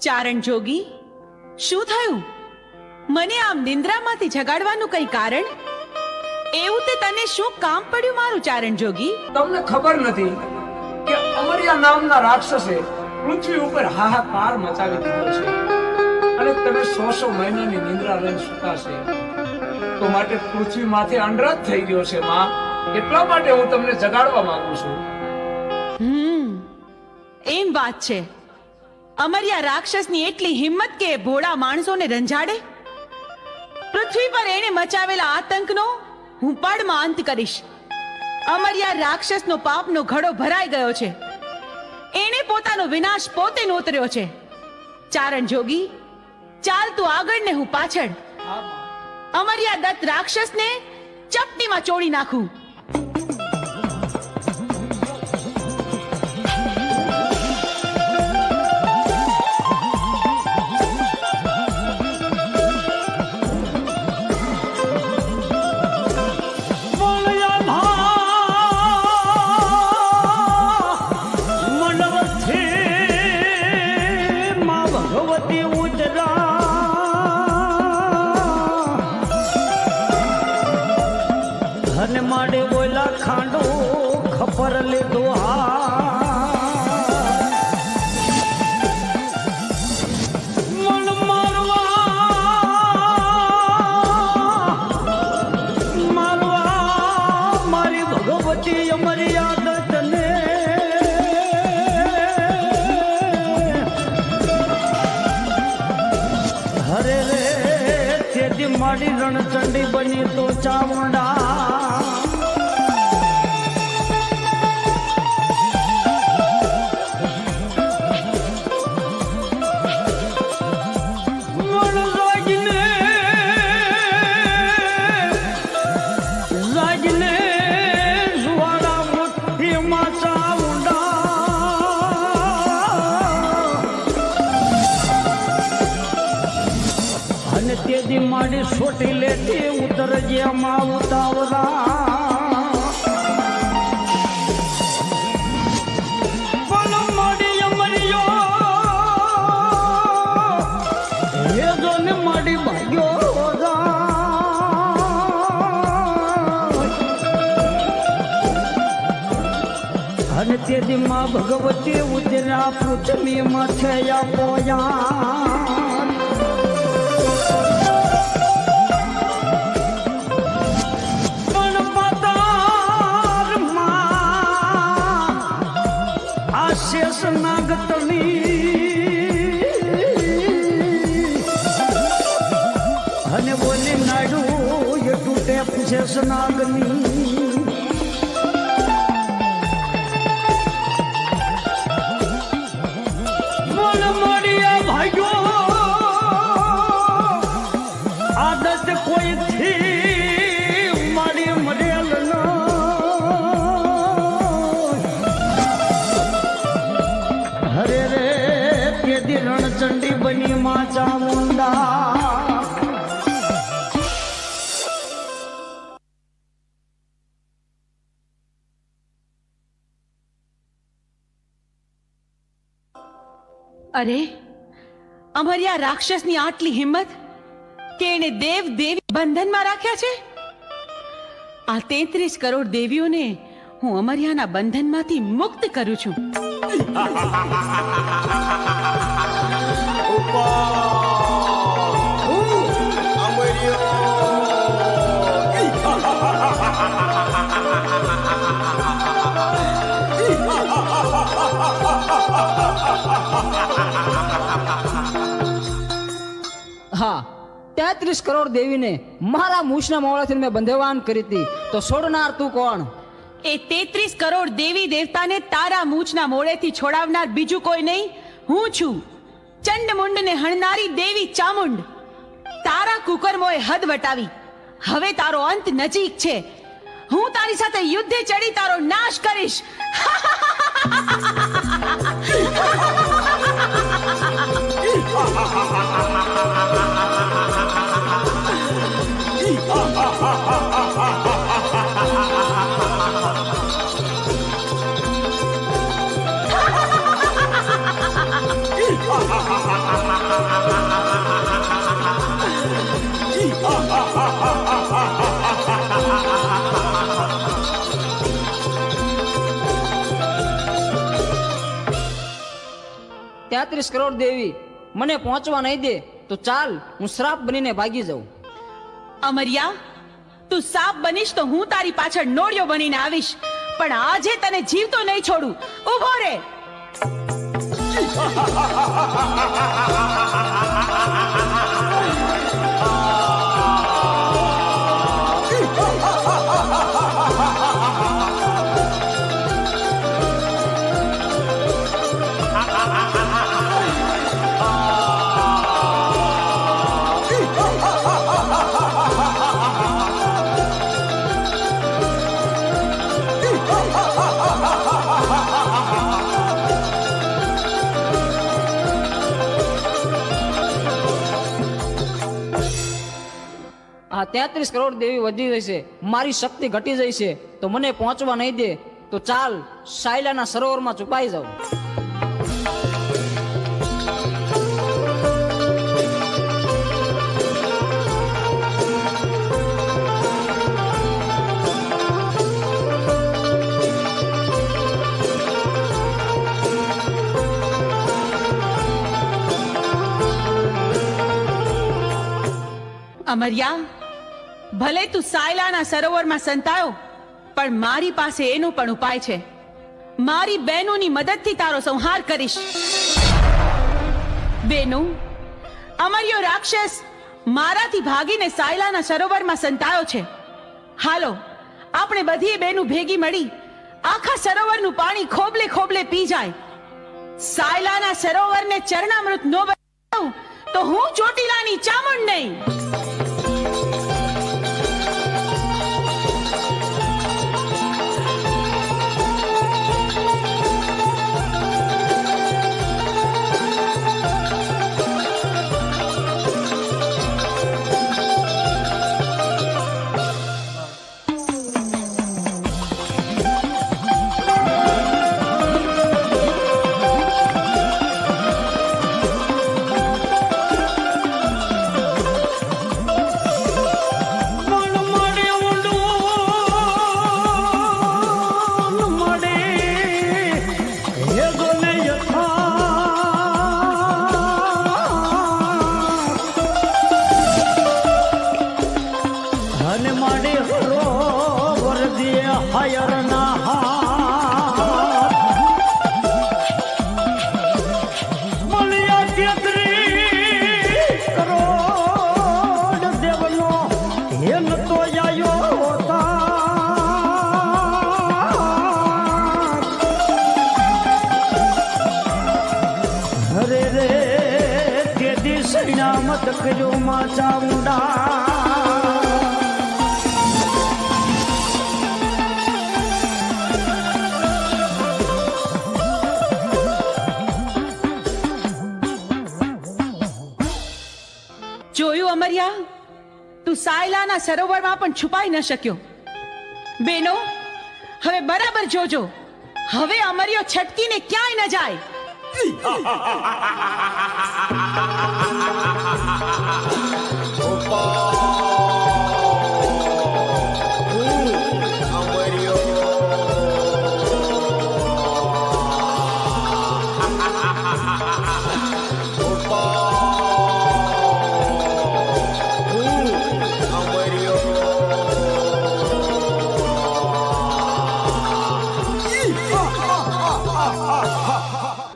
ચારણ જોગી, શું થયું? મને આમ નિંદ્રામાંથી જગાડવાનું કઈ કારણ? એવું તે તને શું કામ પડ્યું મારું ચારણ જોગી? તમને ખબર નથી કે અમર્યા નામના રાક્ષસે પૃથ્વી ઉપર હાહાકાર મચાવી દીધો છે અને તમે 100 મહિનાની નિંદ્રા લઈને સૂતા છે, તો માટે પૃથ્વી માથે અંડરાજ થઈ ગયો છે માં. એટલા માટે હું તમને જગાડવા માંગુ છું. એમ વાત છે. અમર્યા રાક્ષસની એટલી હિંમત કે ભોળા માણસોને રંજાડે? પૃથ્વી પર એણે મચાવેલા આતંકનો હું પળમાં અંત કરીશ. અમર્યા રાક્ષસનો પાપનો ઘડો ભરાઈ ગયો છે. એણે પોતાનો વિનાશ પોતે નોતર્યો છે. ચારણ જોગી, ચાલ તું આગળ ને હું પાછળ. અમર્યા દત્ત રાક્ષસને ચપટીમાં ચોળી નાખું. અને માડે બોલા ખાંડો ખપર લીધો મન મારવા મારી ભગવતી અમારી યાદ તને હરે રે તેથી મારી રણચંડી બની તો ચામુંડા મારી છોટી લેતી ઉતર જે માં ઉતાવરા પણ મારી અમરિયો હે જો ને મારી ભાગ્યો અને તેથી માં ભગવતી ઉતર્યા પૃથ્વી માથે પોયા શેષ નાગતની અને બોલી નાડું એ તૂટે શેષ નાગની મન મળ્યા ભાગ્યો આદત કોઈ થી મારી મરેલ રણચંડી બની માં ચામુંડા. અરે, અમર્યા રાક્ષસની આટલી હિંમત કે એને દેવ દેવી બંધનમાં રાખ્યા છે. આ 33 કરોડ દેવીઓને હું અમર્યાના બંધનમાંથી મુક્ત કરું છું. હા, 33 કરોડ દેવીને મારા મૂછના મોળાથી મેં બંધવાન કરી હતી, તો છોડનાર તું કોણ? એ 33 કરોડ દેવી દેવતાને તારા મૂછના મોળેથી છોડાવનાર બીજું કોઈ નહીં, હું છું. ચંડમુંડને હણનારી દેવી ચામુંડ. તારા કુકર્મોએ હદ વટાવી. હવે તારો અંત નજીક છે. હું તારી સાથે યુદ્ધે ચડી તારો નાશ કરીશ. ₹33 કરોડ દેવી મને પહોંચવા નહીં દે તો ચાલ હું શ્રાપ બનીને ભાગી જાઉં. અમરિયા, તું સાપ બનીશ તો હું તારી પાછળ નોળિયો બનીને આવીશ, પણ આજે તને જીવતો નહીં છોડું. ઊભો રે. આ 33 કરોડ દેવી વધી જશે, મારી શક્તિ ઘટી જશે, તો મને પહોંચવા નહીં દે તો ચાલ સાયલાના સરોવરમાં છુપાઈ જાઉં. અમરિયા, ભલે તું સાયલાના સરોવરમાં સંતાયો, પણ મારી પાસે એનો પણ ઉપાય છે. મારી બહેનોની મદદથી તારો સંહાર કરીશ. બેનો, અમરિયો રાક્ષસ મારાથી ભાગીને સાયલાના સરોવરમાં સંતાયો છે. હાલો, આપણે બધી બહેનો ભેગી મળી આખા સરોવરનું પાણી ખોબલે ખોબલે પી જાય. સાયલાના સરોવરને ચરણામૃત નો બનાવું તો હું ચોટીલાની ચામુંડ નહીં. જોયું અમરિયા, તું સાયલાના સરોવરમાં પણ છુપાઈ ન શક્યો. બેનો, હવે બરાબર જોજો, હવે અમરિયો છટકીને ક્યાંય ન જાય.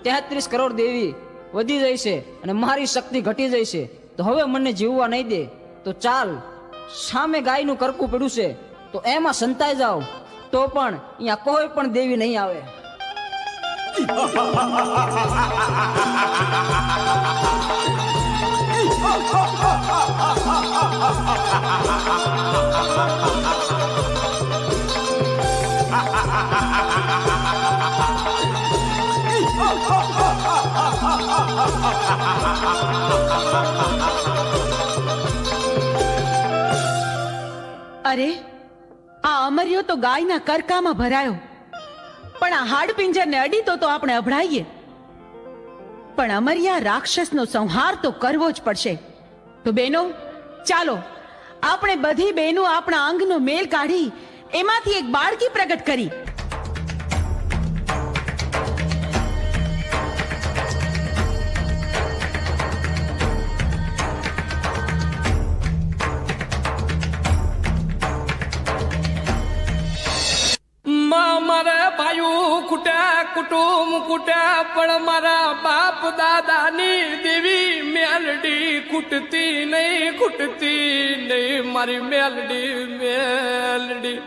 ₹33 કરોડ દેવી વધી જશે અને મારી શક્તિ ઘટી જશે, તો હવે મને જીવવા નહીં દે તો ચાલ સામે ગાયનું કરકું પડ્યું છે તો એમાં સંતાઈ જાવ, તો પણ અહીંયા કોઈ પણ દેવી નહીં આવે. અરે, આ અમરિયો તો ગાયના કરકામાં ભરાયો, પણ આ હાડપિંજરને અડીતો તો આપણે અભડાઈએ. પણ અમર્યા રાક્ષસનો સંહાર તો કરવો જ પડશે. તો બહેનો, ચાલો આપણે બધી બહેનો આપણા અંગનો મેલ કાઢી એમાંથી એક બાળકી પ્રગટ કરી. મારે ભાઈઓ કુટ્યા, કુટુંબ કુટ્યા, પણ મારા બાપ દાદાની દેવી મેલડી ખૂટતી નહીં મારી મેલડી.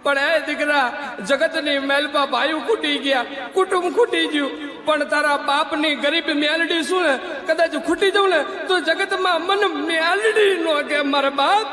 પણ એ દીકરા, જગતની મેલપા ભાઈઓ ખૂટી ગયા, કુટુંબ ખૂટી ગયું, પણ તારા બાપની ગરીબ મેલડી શું ને, કદાચ ખૂટી જવું ને તો જગતમાં મને મેલડી નો કે મારા બાપ.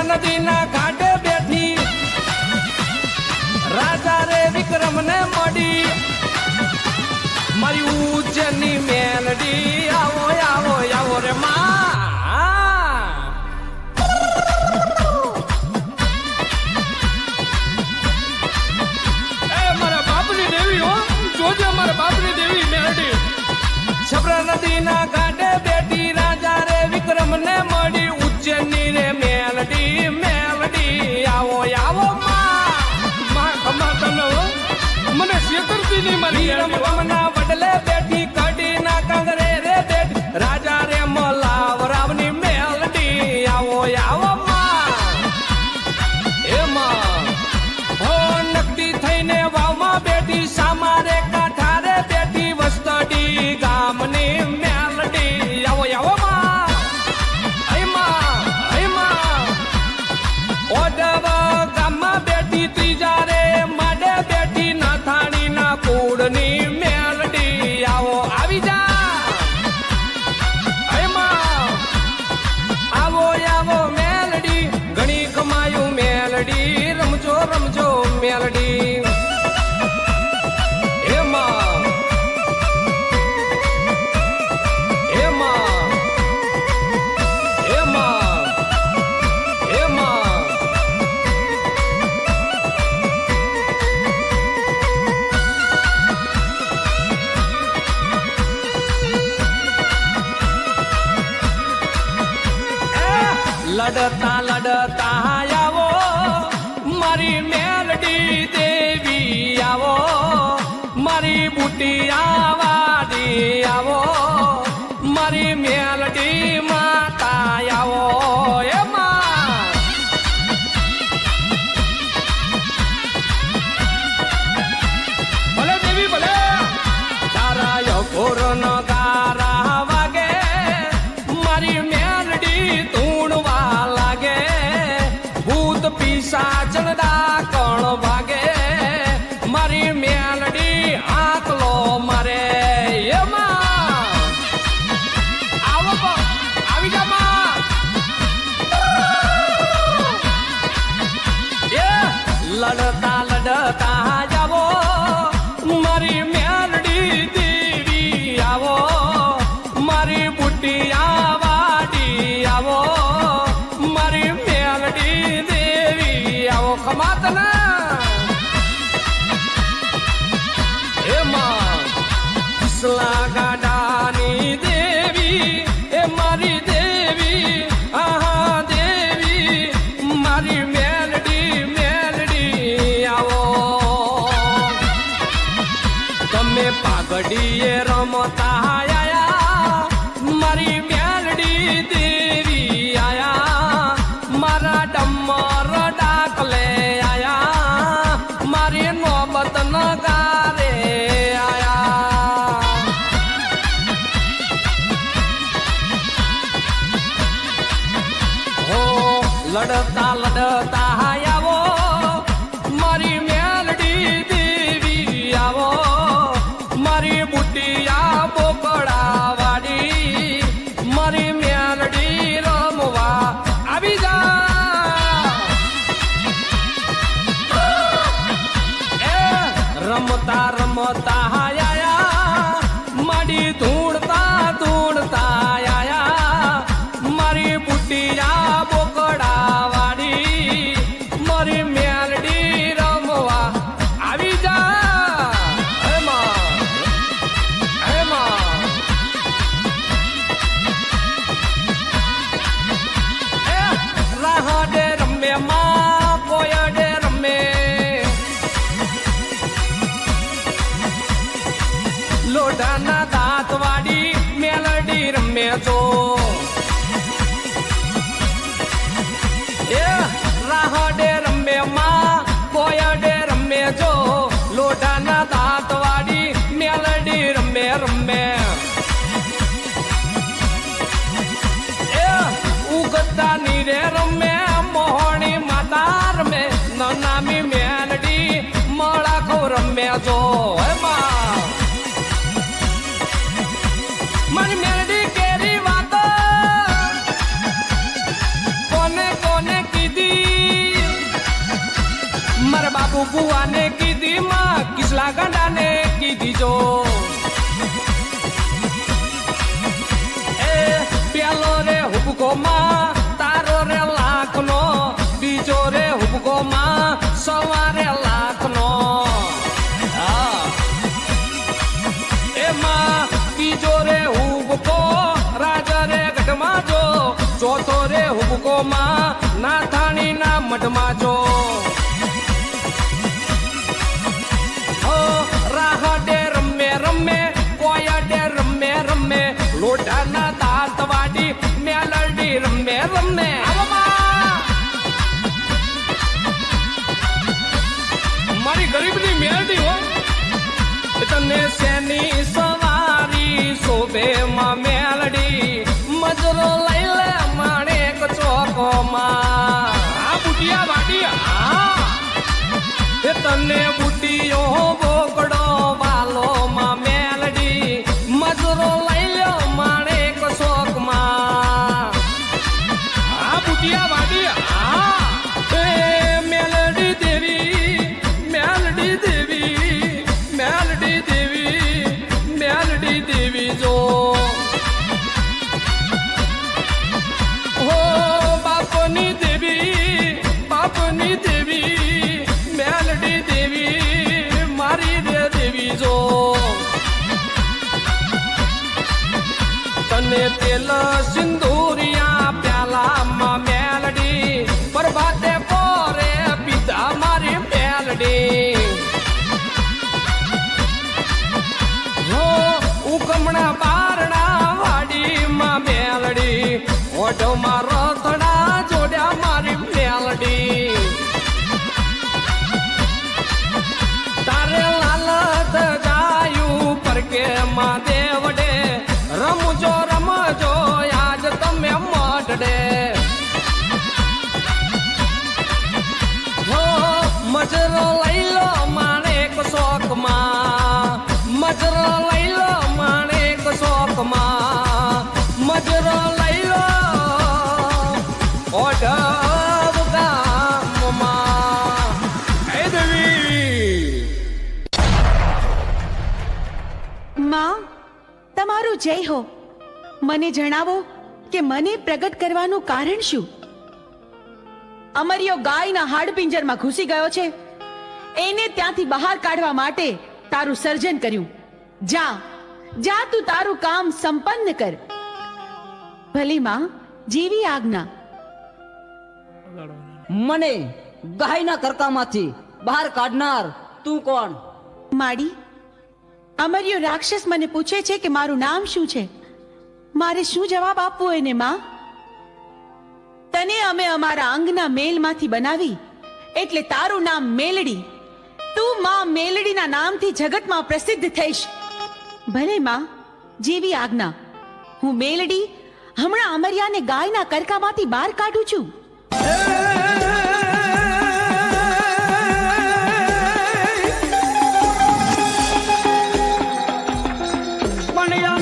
નદીના ઘાટે બેઠી રાજા રે વિક્રમ ને મળી મારી ઉજ્જૈનની મેલડી. આવો આવો આવો રે માં. એ મારા બાપની દેવી હો, જોજે મારા બાપની દેવી મેલડી. છપરા નદીના ઘાટે બેઠી રાજા રે વિક્રમ ને મળી ઉજ્જૈનની રે મેલડી. આવો આવો મને શેતરતી ની મારી રમવાના વડલે બેઠી કડી ના કાંગરે રે બેઠી રાજા રે મલાવ રાવની મેલડી. આવો આવો એમાં હો નકદી થઈને વાવમાં બેઠી સામારે કાંઠારે બેઠી વસ્તડી ગામની મેલડી. આવો આવો ગામમાં બેઠી ત્રીજા રે માડે બેઠી નાથાણી ના કુળની મેલડી. આવો આવી જા આવો આવો મેલડી. ઘણી કમાયું મેલડી, રમજો રમજો મેલડી. એમાં એમાં એમાં એમાં લડતા લડતા આવો મારી મેલડી દેવી. આવો મારી બુટિયા વાડી. આવો મારી મેલડી માતા. આવો એમાં ભલે દેવી ભલે. તારા ઘોર ન ગારા વાગે મારી મેલડી ધૂણવા લાગે. ભૂત પિશાચન ડાકણ ભાગે મારી મેલડી આકલો મારે. એમાં આવો આવી જામાં લડતા લડતા જાવો મારી મેલડી દેવી. આવો મારી બુટિયા વાડી. આવો મારી મેલડી દેવી. આવો ખમાતના એમાં કિસલા ગાડાની દેવી. એ મારી દેવી. આહા દેવી મારી મેલડી મેલડી. આવો તમે પાઘડીએ રમતા આયા મારી મેલડી દેવી. આયા મારા ડમર ડાકલે આયા મારી નોબત નગારે આયા. હો લડતા લડતા આવો રમતા રમતા આયા માડી ધૂણતા ધૂણતા આયા મારી બુટિયા બોકડા વાળી મારી મેલડી રમવા આવી જા એમાં રાહડે રમે માં કોયડે રમે લોઢાના દાંત વાળી મેલડી રમે જો એ રાહડે રમે માં કોયડે રમે જો લોઢાના દાંત વાળી મેલડી રમે રમે એ ઉગતા નીરે રમે મોહણી માતા રમે નામી મેલડી મળાખો રમે જો એમાં મારી મેલડી કેરી વાતો કોને કોને કીધી મારા બાપુ બુઆને કીધી માં કિસલા ગાંડાને કીધી જો એ પેલો રે હુબકો માં તારો રે લાખનો બીજો રે હુબકો માં સવારે લાખનો એમાં બીજો રે હુબકો રાજા રે ગઢમાં જો ચોથો રે હુબકો માં નાથાણી ના મઢમાં જો રાહડે રમે રમે કોયડે રમે રમે લોઢાના દાંત વાડી મેલડી રમે રમે મારી ગરીબની મેલડી હો તને શેની સવારી શોભે માં મેલડી મજરો લઈ લે માણેક ચોકો માં આ બુટિયા વાડિયા એ તને બુટિયો બોકડો વાલો માં મેલડી મજરો લઈ લ્યો માણેક ચોક માં આ બુટિયા વાડિયા મેલડી દેવી મેલડી દેવી મેલડી દેવી મેલડી દેવી જો હો બાપની દેવી મેલડી દેવી મારી રે દેવી જો તને તેલ સિંદૂરિયા પ્યાલામાં મેલડી પ્રભાતે પોરે પીધા મારી મેલડી ઉકમણા બારણા વાડીમાં મેલડી ઓઢમાં રથડા જોડ્યા મારી મેલડી તારે લાલત જાયું પરકે માં દેવડે રમજો રમજો આજ તમે મઢડે મજરો લઈ લો માણેક શોખમાં મજરો લઈ લો માણેક શોખમાં મજરો લઈ લો ઓઢવ ગામમાં હે દેવી માં તમારું જય હો મને જણાવો કે મને પ્રગટ કરવાનું કારણ શું અમરિયો ગાયના હાડપિંજરમાં ઘૂસી ગયો છે એને ત્યાંથી બહાર કાઢવા માટે તારું સર્જન કર્યું જા જા તું તારું કામ સંપન્ન કર ભલી માં જેવી આજ્ઞા મને ગાયના કરકામાંથી બહાર કાઢનાર તું કોણ માડી અમરિયો રાક્ષસ મને પૂછે છે કે મારું નામ શું છે મારે શું જવાબ આપવો એને માં તને અમે અમારા અંગના મેલમાંથી બનાવી એટલે તારું નામ મેલડી તું માં મેલડીના નામથી જગતમાં પ્રસિદ્ધ થઈશ ભલે માં જેવી આજ્ઞા હું મેલડી હમણાં અમરિયાને ગાયના કરકામાંથી બહાર કાઢું છું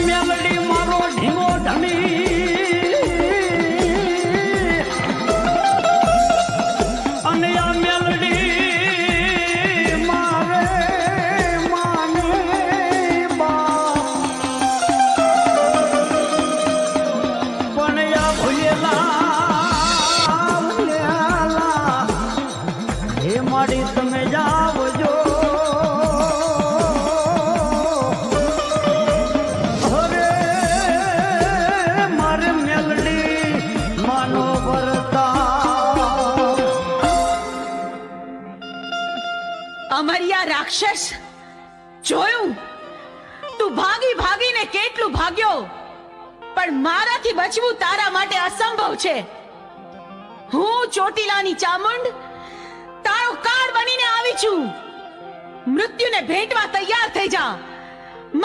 મેલડી મારો ઢીંગો ધણી અને આ મેલડી મારે અમરિયા રાક્ષસ, જોયું તું ભાગી ભાગીને કેટલું ભાગ્યો, પણ મારાથી બચવું તારા માટે અસંભવ છે. હું ચોટીલાની ચામુંડ તારો કાળ બનીને આવી છું. મૃત્યુને ભેટવા તૈયાર થઈ જા,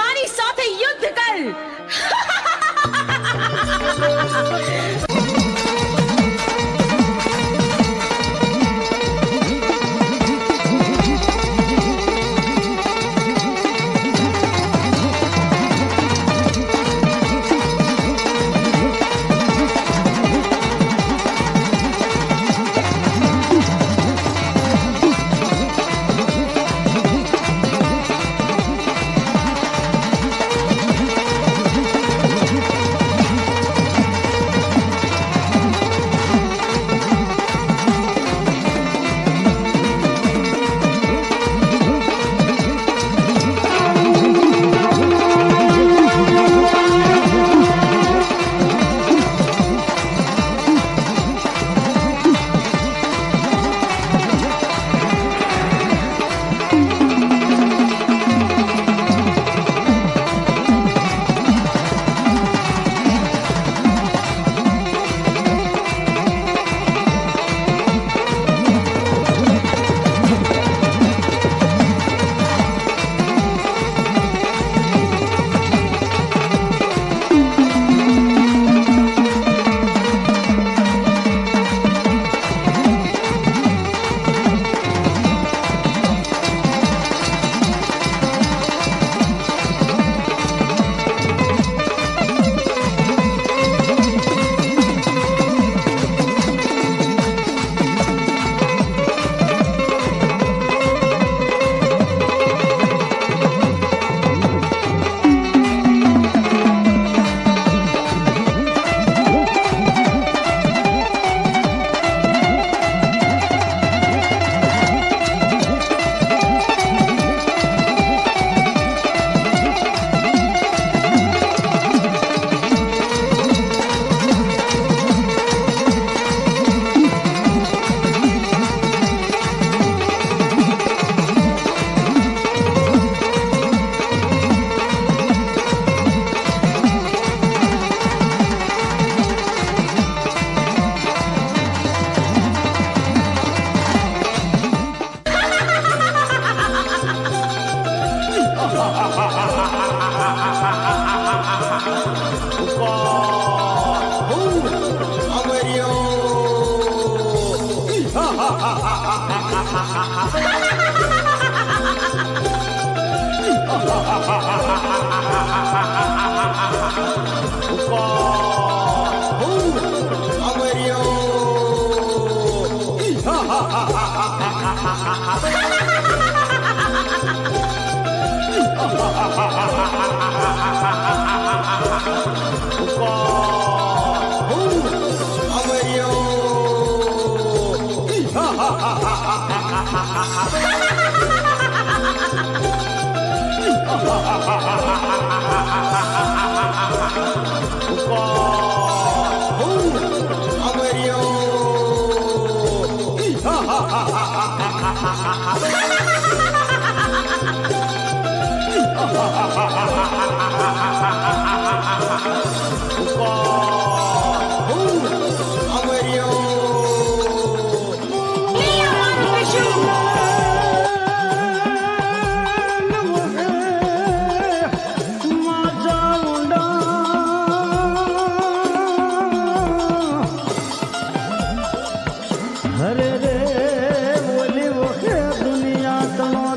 મારી સાથે યુદ્ધ કર. હરે રે બોલી વખે દુનિયા તણો